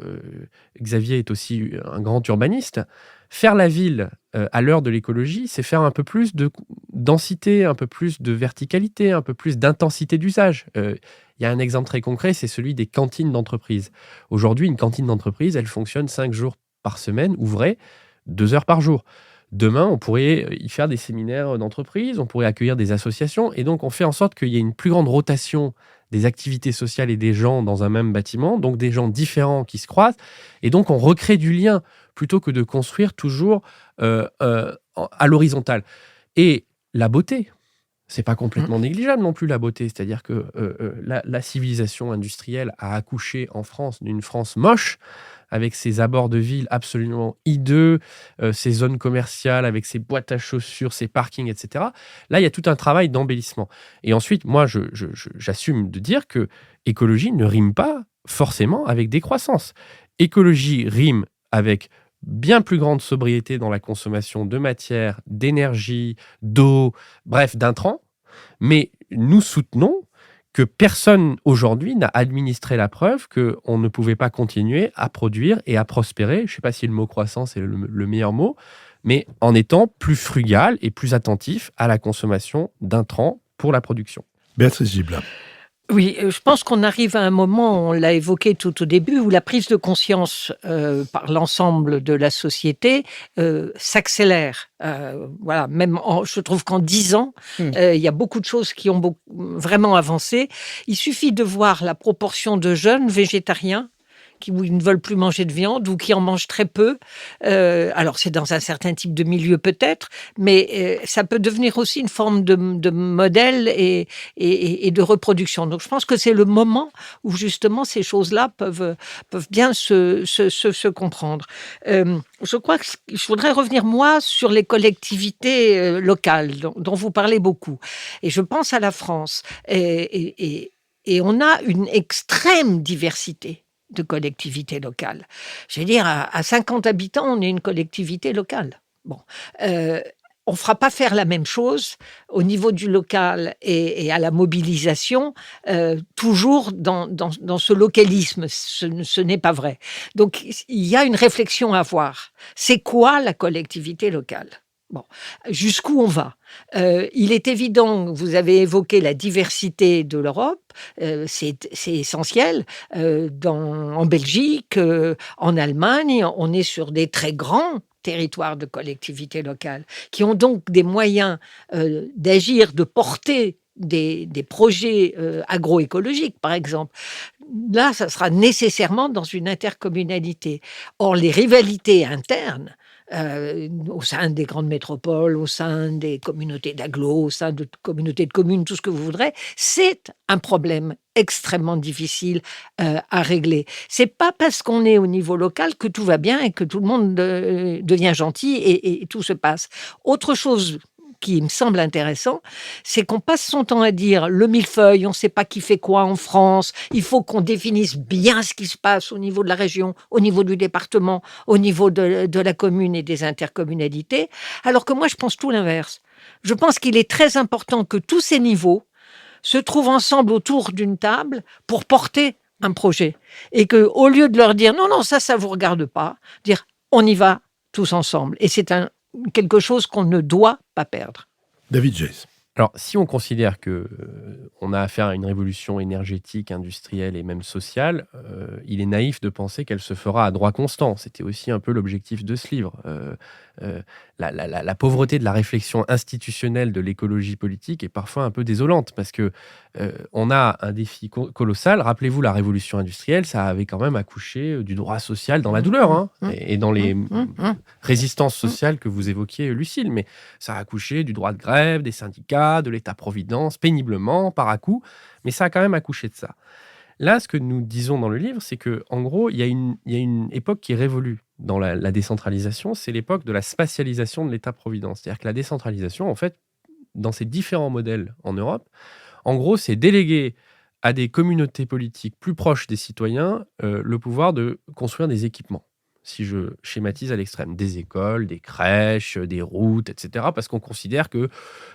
Xavier est aussi un grand urbaniste. Faire la ville à l'heure de l'écologie, c'est faire un peu plus de densité, un peu plus de verticalité, un peu plus d'intensité d'usage. Il y a un exemple très concret, c'est celui des cantines d'entreprise. Aujourd'hui, une cantine d'entreprise, elle fonctionne 5 jours par semaine, ouvrée, 2 heures par jour. Demain, on pourrait y faire des séminaires d'entreprise, on pourrait accueillir des associations, et donc on fait en sorte qu'il y ait une plus grande rotation des activités sociales et des gens dans un même bâtiment, donc des gens différents qui se croisent, et donc on recrée du lien plutôt que de construire toujours à l'horizontale. Et la beauté, c'est pas complètement négligeable non plus, la beauté, c'est-à-dire que la civilisation industrielle a accouché en France d'une France moche, avec ses abords de ville absolument hideux, ses zones commerciales, avec ses boîtes à chaussures, ses parkings, etc. Là, il y a tout un travail d'embellissement. Et ensuite, moi, j'assume de dire que écologie ne rime pas forcément avec décroissance. Écologie rime avec bien plus grande sobriété dans la consommation de matière, d'énergie, d'eau, bref, d'intrants. Mais nous soutenons que personne aujourd'hui n'a administré la preuve qu'on ne pouvait pas continuer à produire et à prospérer, je ne sais pas si le mot croissance est le meilleur mot, mais en étant plus frugal et plus attentif à la consommation d'intrants pour la production. Béatrice Gibelin. Oui, je pense qu'on arrive à un moment, on l'a évoqué tout au début, où la prise de conscience par l'ensemble de la société s'accélère. Voilà, je trouve qu'en 10 ans, il y a beaucoup de choses qui ont vraiment avancé. Il suffit de voir la proportion de jeunes végétariens qui ne veulent plus manger de viande ou qui en mangent très peu. Alors, c'est dans un certain type de milieu peut-être, mais ça peut devenir aussi une forme de modèle et de reproduction. Donc, je pense que c'est le moment où justement ces choses-là peuvent bien se comprendre. Je crois que je voudrais revenir, moi, sur les collectivités locales dont vous parlez beaucoup. Et je pense à la France. Et on a une extrême diversité de collectivités locales. Je veux dire, à 50 habitants, on est une collectivité locale. Bon, on ne fera pas faire la même chose au niveau du local et à la mobilisation, toujours dans ce localisme. Ce n'est pas vrai. Donc, il y a une réflexion à avoir. C'est quoi la collectivité locale ? Bon, jusqu'où on va ? Il est évident, vous avez évoqué la diversité de l'Europe, c'est essentiel. En Belgique, en Allemagne, on est sur des très grands territoires de collectivités locales qui ont donc des moyens d'agir, de porter des projets agroécologiques, par exemple. Là, ça sera nécessairement dans une intercommunalité. Or, les rivalités internes, au sein des grandes métropoles, au sein des communautés d'agglos, au sein de communautés de communes, tout ce que vous voudrez, c'est un problème extrêmement difficile à régler. C'est pas parce qu'on est au niveau local que tout va bien et que tout le monde devient gentil et tout se passe. Autre chose qui me semble intéressant, c'est qu'on passe son temps à dire le millefeuille, on ne sait pas qui fait quoi en France, il faut qu'on définisse bien ce qui se passe au niveau de la région, au niveau du département, au niveau de la commune et des intercommunalités, alors que moi je pense tout l'inverse. Je pense qu'il est très important que tous ces niveaux se trouvent ensemble autour d'une table pour porter un projet. Et qu'au lieu de leur dire non, ça ne vous regarde pas, dire on y va tous ensemble. Et c'est quelque chose qu'on ne doit pas perdre. David Geiss. Alors, si on considère que on a affaire à une révolution énergétique, industrielle et même sociale, il est naïf de penser qu'elle se fera à droit constant. C'était aussi un peu l'objectif de ce livre. La pauvreté de la réflexion institutionnelle de l'écologie politique est parfois un peu désolante parce que on a un défi colossal. Rappelez-vous, la révolution industrielle, ça avait quand même accouché du droit social dans la douleur, hein, et dans les résistances sociales que vous évoquiez, Lucille. Mais ça a accouché du droit de grève, des syndicats, de l'État-providence, péniblement, par à-coup, mais ça a quand même accouché de ça. Là, ce que nous disons dans le livre, c'est que, en gros, il y a une époque qui est révolue dans la décentralisation, c'est l'époque de la spatialisation de l'État-providence. C'est-à-dire que la décentralisation, en fait, dans ces différents modèles en Europe, en gros, c'est déléguer à des communautés politiques plus proches des citoyens le pouvoir de construire des équipements. Si je schématise à l'extrême, des écoles, des crèches, des routes, etc. Parce qu'on considère que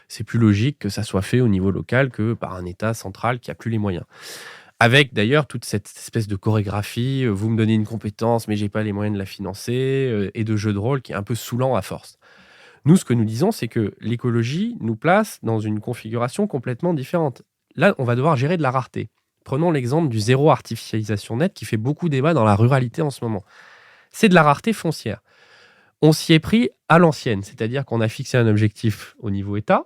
c'est plus logique que ça soit fait au niveau local que par un État central qui n'a plus les moyens. Avec d'ailleurs toute cette espèce de chorégraphie, vous me donnez une compétence, mais j'ai pas les moyens de la financer, et de jeu de rôle qui est un peu saoulant à force. Nous, ce que nous disons, c'est que l'écologie nous place dans une configuration complètement différente. Là, on va devoir gérer de la rareté. Prenons l'exemple du zéro artificialisation nette qui fait beaucoup débat dans la ruralité en ce moment. C'est de la rareté foncière. On s'y est pris à l'ancienne, c'est-à-dire qu'on a fixé un objectif au niveau État.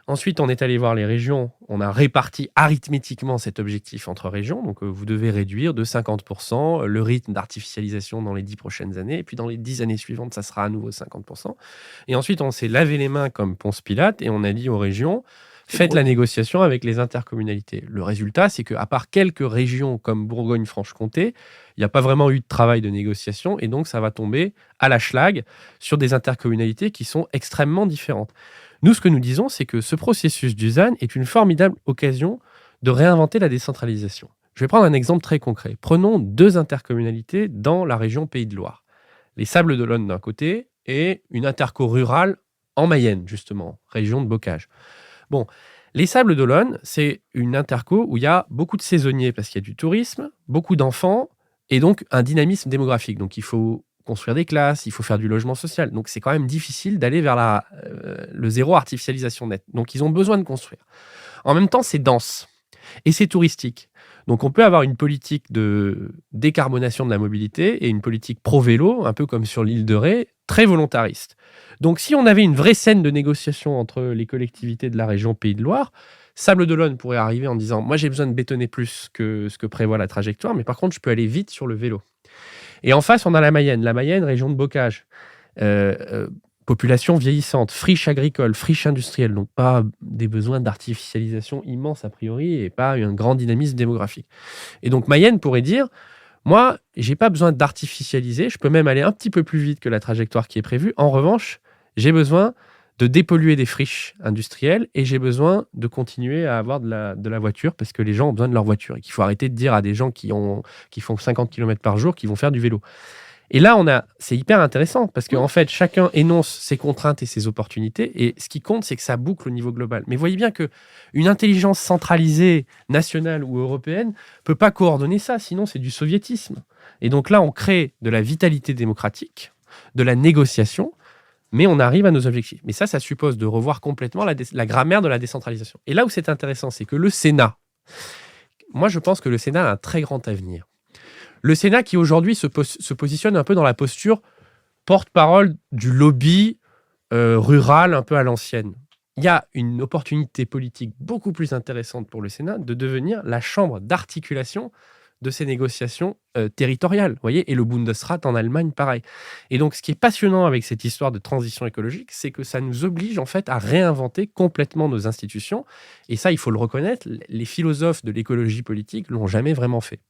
Ensuite, on est allé voir les régions. On a réparti arithmétiquement cet objectif entre régions. Donc, vous devez réduire de 50% le rythme d'artificialisation dans les 10 prochaines années. Et puis, dans les 10 années suivantes, ça sera à nouveau 50%. Et ensuite, on s'est lavé les mains comme Ponce Pilate et on a dit aux régions, faites la négociation avec les intercommunalités. Le résultat, c'est qu'à part quelques régions comme Bourgogne-Franche-Comté, il n'y a pas vraiment eu de travail de négociation. Et donc, ça va tomber à la schlag sur des intercommunalités qui sont extrêmement différentes. Nous, ce que nous disons, c'est que ce processus du ZAN est une formidable occasion de réinventer la décentralisation. Je vais prendre un exemple très concret. Prenons 2 intercommunalités dans la région Pays de Loire. Les Sables d'Olonne d'un côté et une interco rurale en Mayenne, justement, région de Bocage. Bon, les Sables d'Olonne, c'est une interco où il y a beaucoup de saisonniers parce qu'il y a du tourisme, beaucoup d'enfants et donc un dynamisme démographique. Donc, il faut construire des classes, il faut faire du logement social. Donc, c'est quand même difficile d'aller vers le zéro artificialisation nette. Donc, ils ont besoin de construire. En même temps, c'est dense et c'est touristique. Donc, on peut avoir une politique de décarbonation de la mobilité et une politique pro-vélo, un peu comme sur l'île de Ré, très volontariste. Donc, si on avait une vraie scène de négociation entre les collectivités de la région Pays de Loire, Sables d'Olonne pourrait arriver en disant « Moi, j'ai besoin de bétonner plus que ce que prévoit la trajectoire, mais par contre, je peux aller vite sur le vélo. » Et en face, on a la Mayenne, région de Bocage. Population vieillissante, friche agricole, friche industrielle, donc pas des besoins d'artificialisation immenses a priori et pas un grand dynamisme démographique. Et donc Mayenne pourrait dire, moi, j'ai pas besoin d'artificialiser, je peux même aller un petit peu plus vite que la trajectoire qui est prévue. En revanche, j'ai besoin de dépolluer des friches industrielles et j'ai besoin de continuer à avoir de la voiture parce que les gens ont besoin de leur voiture et qu'il faut arrêter de dire à des gens qui font 50 km par jour qu'ils vont faire du vélo. Et là, c'est hyper intéressant parce qu'en fait, chacun énonce ses contraintes et ses opportunités et ce qui compte, c'est que ça boucle au niveau global. Mais voyez bien qu'une intelligence centralisée, nationale ou européenne, peut pas coordonner ça, sinon c'est du soviétisme. Et donc là, on crée de la vitalité démocratique, de la négociation, mais on arrive à nos objectifs. Mais ça suppose de revoir complètement la grammaire de la décentralisation. Et là où c'est intéressant, c'est que le Sénat, moi je pense que le Sénat a un très grand avenir. Le Sénat qui aujourd'hui se positionne un peu dans la posture porte-parole du lobby rural un peu à l'ancienne. Il y a une opportunité politique beaucoup plus intéressante pour le Sénat de devenir la chambre d'articulation de ces négociations territoriales, vous voyez, et le Bundesrat en Allemagne, pareil. Et donc, ce qui est passionnant avec cette histoire de transition écologique, c'est que ça nous oblige en fait à réinventer complètement nos institutions. Et ça, il faut le reconnaître, les philosophes de l'écologie politique l'ont jamais vraiment fait.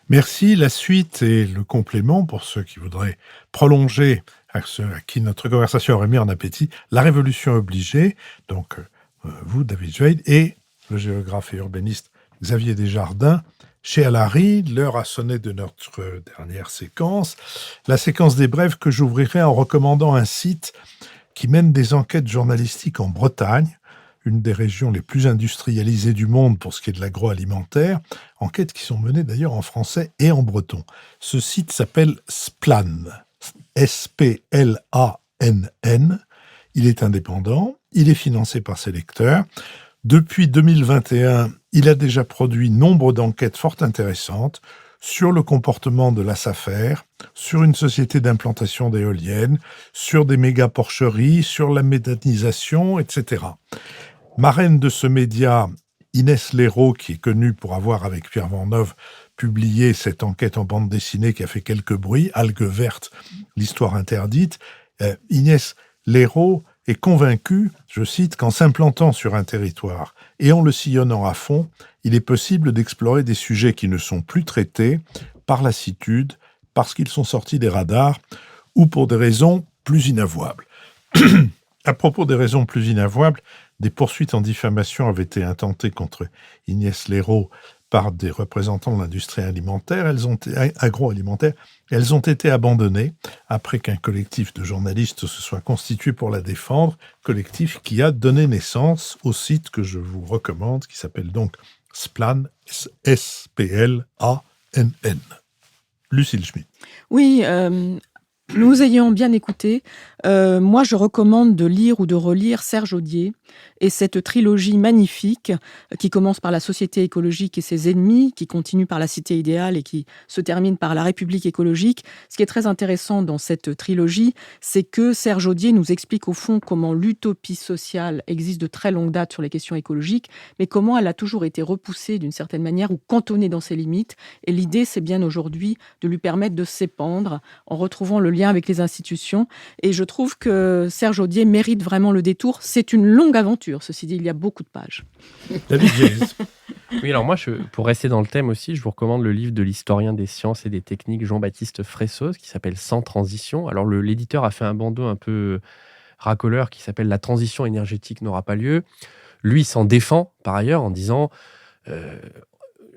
Merci. La suite et le complément, pour ceux qui voudraient prolonger, à ceux à qui notre conversation aurait mis en appétit, la révolution obligée. Donc, vous, David Zweig, et le géographe et urbaniste Xavier Desjardins, chez Alary. L'heure a sonné de notre dernière séquence. La séquence des brèves que j'ouvrirai en recommandant un site qui mène des enquêtes journalistiques en Bretagne, une des régions les plus industrialisées du monde pour ce qui est de l'agroalimentaire, enquêtes qui sont menées d'ailleurs en français et en breton. Ce site s'appelle Splann, S-P-L-A-N-N. Il est indépendant, il est financé par ses lecteurs. Depuis 2021, il a déjà produit nombre d'enquêtes fort intéressantes sur le comportement de la SAFER, sur une société d'implantation d'éoliennes, sur des méga-porcheries, sur la méthanisation, etc. Marraine de ce média, Inès Léraud, qui est connue pour avoir, avec Pierre Vanhove, publié cette enquête en bande dessinée qui a fait quelques bruits, Algues vertes, l'histoire interdite. Inès Léraud est convaincue, je cite, qu'en s'implantant sur un territoire et en le sillonnant à fond, il est possible d'explorer des sujets qui ne sont plus traités par lassitude, parce qu'ils sont sortis des radars ou pour des raisons plus inavouables. À propos des raisons plus inavouables, des poursuites en diffamation avaient été intentées contre Inès Léraud par des représentants de l'industrie agroalimentaire. Elles ont été abandonnées après qu'un collectif de journalistes se soit constitué pour la défendre, collectif qui a donné naissance au site que je vous recommande, qui s'appelle donc Splan, S-P-L-A-N-N. Lucille Schmitt. Oui, nous ayant bien écouté, moi je recommande de lire ou de relire Serge Audier et cette trilogie magnifique qui commence par La Société écologique et ses ennemis, qui continue par La Cité idéale et qui se termine par La République écologique. Ce qui est très intéressant dans cette trilogie, c'est que Serge Audier nous explique au fond comment l'utopie sociale existe de très longue date sur les questions écologiques, mais comment elle a toujours été repoussée d'une certaine manière ou cantonnée dans ses limites. Et l'idée, c'est bien aujourd'hui de lui permettre de s'épandre en retrouvant le lien avec les institutions. Et je trouve que Serge Audier mérite vraiment le détour. C'est une longue aventure, ceci dit, il y a beaucoup de pages. David James. Oui, alors moi, pour rester dans le thème aussi, je vous recommande le livre de l'historien des sciences et des techniques Jean-Baptiste Fressos, qui s'appelle Sans transition. Alors l'éditeur a fait un bandeau un peu racoleur qui s'appelle La transition énergétique n'aura pas lieu. Lui s'en défend par ailleurs en disant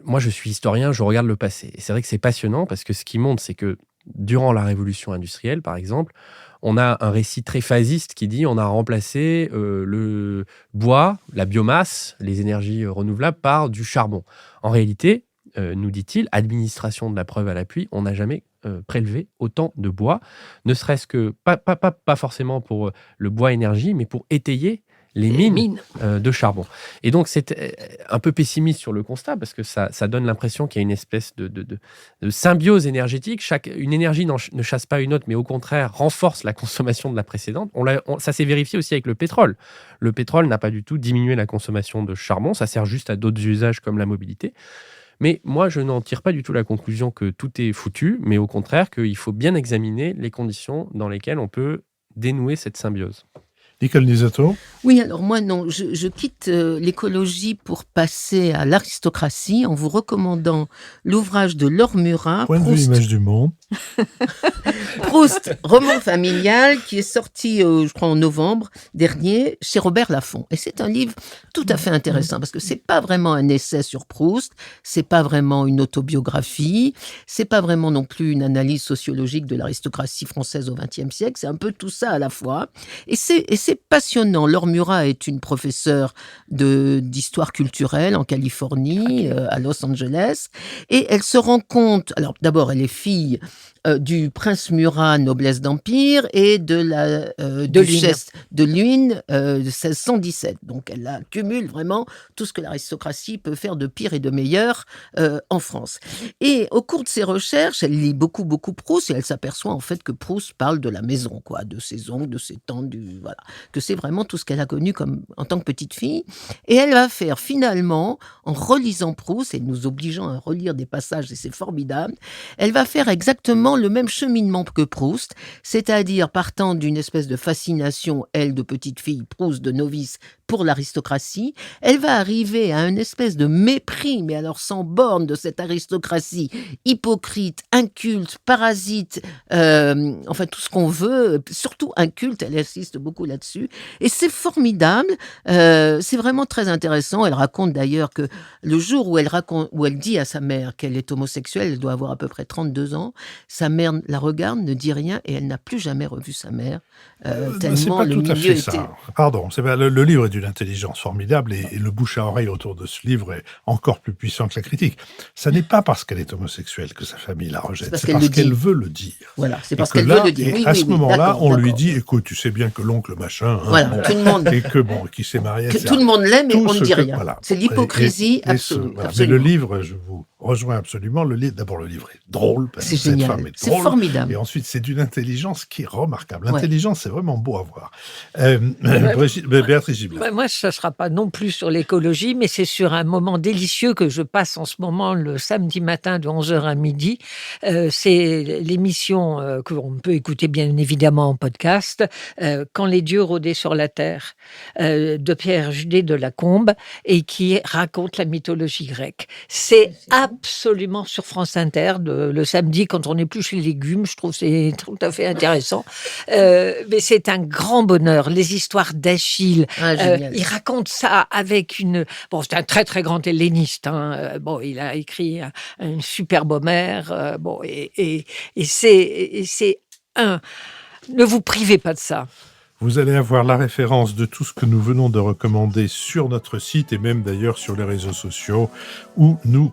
moi je suis historien, je regarde le passé. Et c'est vrai que c'est passionnant parce que ce qui montre, c'est que durant la révolution industrielle, par exemple, on a un récit très phasiste qui dit on a remplacé le bois, la biomasse, les énergies renouvelables par du charbon. En réalité, nous dit-il, administration de la preuve à l'appui, on n'a jamais prélevé autant de bois, ne serait-ce que, pas forcément pour le bois énergie, mais pour étayer les mines de charbon. Et donc, c'est un peu pessimiste sur le constat, parce que ça donne l'impression qu'il y a une espèce de symbiose énergétique. Une énergie ne chasse pas une autre, mais au contraire, renforce la consommation de la précédente. Ça s'est vérifié aussi avec le pétrole. Le pétrole n'a pas du tout diminué la consommation de charbon, ça sert juste à d'autres usages comme la mobilité. Mais moi, je n'en tire pas du tout la conclusion que tout est foutu, mais au contraire qu'il faut bien examiner les conditions dans lesquelles on peut dénouer cette symbiose. Nicole Nisato. Oui, alors moi, non, je quitte l'écologie pour passer à l'aristocratie en vous recommandant l'ouvrage de Laure Murat, Point de vue image du monde. Proust, roman familial, qui est sorti, je crois, en novembre dernier, chez Robert Laffont. Et c'est un livre tout à fait intéressant, parce que c'est pas vraiment un essai sur Proust, c'est pas vraiment une autobiographie, c'est pas vraiment non plus une analyse sociologique de l'aristocratie française au XXe siècle, c'est un peu tout ça à la fois. Et c'est passionnant. Laure Murat est une professeure d'histoire culturelle en Californie, à Los Angeles, et elle se rend compte, alors d'abord elle est fille du prince Murat, noblesse d'Empire, et de la duchesse de Luynes, de 1617. Donc elle accumule vraiment tout ce que l'aristocratie peut faire de pire et de meilleur en France. Et au cours de ses recherches, elle lit beaucoup, beaucoup Proust, et elle s'aperçoit en fait que Proust parle de la maison, quoi, de ses oncles, de ses tantes, voilà, que c'est vraiment tout ce qu'elle a connu en tant que petite fille. Et elle va faire finalement, en relisant Proust, et nous obligeant à relire des passages, et c'est formidable, elle va faire exactement le même cheminement que Proust, c'est-à-dire partant d'une espèce de fascination, elle de petite fille, Proust de novice, pour l'aristocratie, elle va arriver à une espèce de mépris, mais alors sans borne, de cette aristocratie hypocrite, inculte, parasite, enfin tout ce qu'on veut, surtout inculte, elle insiste beaucoup là-dessus, et c'est formidable, c'est vraiment très intéressant. Elle raconte d'ailleurs que le jour où elle dit à sa mère qu'elle est homosexuelle, elle doit avoir à peu près 32 ans, sa mère la regarde, ne dit rien, et elle n'a plus jamais revu sa mère, C'est tellement pas le tout à milieu fait ça. Pardon, le livre est d'une d'une intelligence formidable et le bouche à oreille autour de ce livre est encore plus puissant que la critique. Ça n'est pas parce qu'elle est homosexuelle que sa famille la rejette, c'est parce qu'elle veut le dire. Voilà, c'est Et parce que qu'elle là, veut le dire. et Oui, à oui, ce oui, moment-là, d'accord, on lui d'accord. dit, écoute, tu sais bien que l'oncle machin, hein, Voilà, bon, tout le monde, et que bon, qui s'est marié, que etc. tout le monde l'aime et Tout on ne ce dit que- rien. voilà. C'est l'hypocrisie Et absolue. voilà. Mais absolument. le livre, je vous rejoins absolument. D'abord, le livre est drôle, parce C'est que cette génial. femme est C'est drôle. formidable. Et ensuite, c'est d'une intelligence qui est remarquable. Ouais. L'intelligence, c'est vraiment beau à voir. Béatrice Gibert. Moi, ce ne sera pas non plus sur l'écologie, mais c'est sur un moment délicieux que je passe en ce moment le samedi matin de 11h à midi. C'est l'émission qu'on peut écouter bien évidemment en podcast, Quand les dieux rôdaient sur la terre, de Pierre Judet de Lacombe, et qui raconte la mythologie grecque. C'est absolument sur France Inter, le samedi, quand on épluche les légumes. Je trouve que c'est tout à fait intéressant. Mais c'est un grand bonheur. Les histoires d'Achille, Ah, génial. il raconte ça avec une... Bon, c'est un très, très grand helléniste. Bon, il a écrit une superbe Homère. Bon, et c'est un... Ne vous privez pas de ça. Vous allez avoir la référence de tout ce que nous venons de recommander sur notre site et même d'ailleurs sur les réseaux sociaux où nous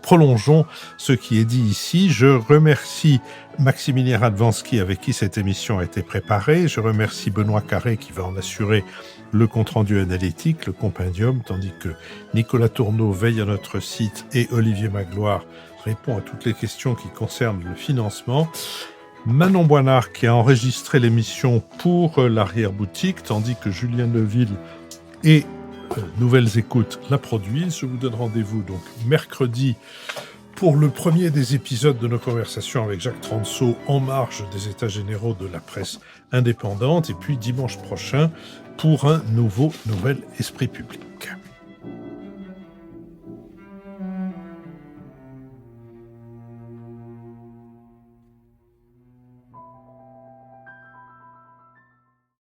prolongeons ce qui est dit ici. Je remercie Maximilien Radwanski avec qui cette émission a été préparée. Je remercie Benoît Carré qui va en assurer le compte-rendu analytique, le compendium, tandis que Nicolas Tourneau veille à notre site et Olivier Magloire répond à toutes les questions qui concernent le financement. Manon Boinard qui a enregistré l'émission pour l'arrière-boutique, tandis que Julien Neuville et Nouvelles Écoutes la produisent. Je vous donne rendez-vous donc mercredi pour le premier des épisodes de nos conversations avec Jacques Transo en marge des États généraux de la presse indépendante, et puis dimanche prochain pour un nouvel Esprit public.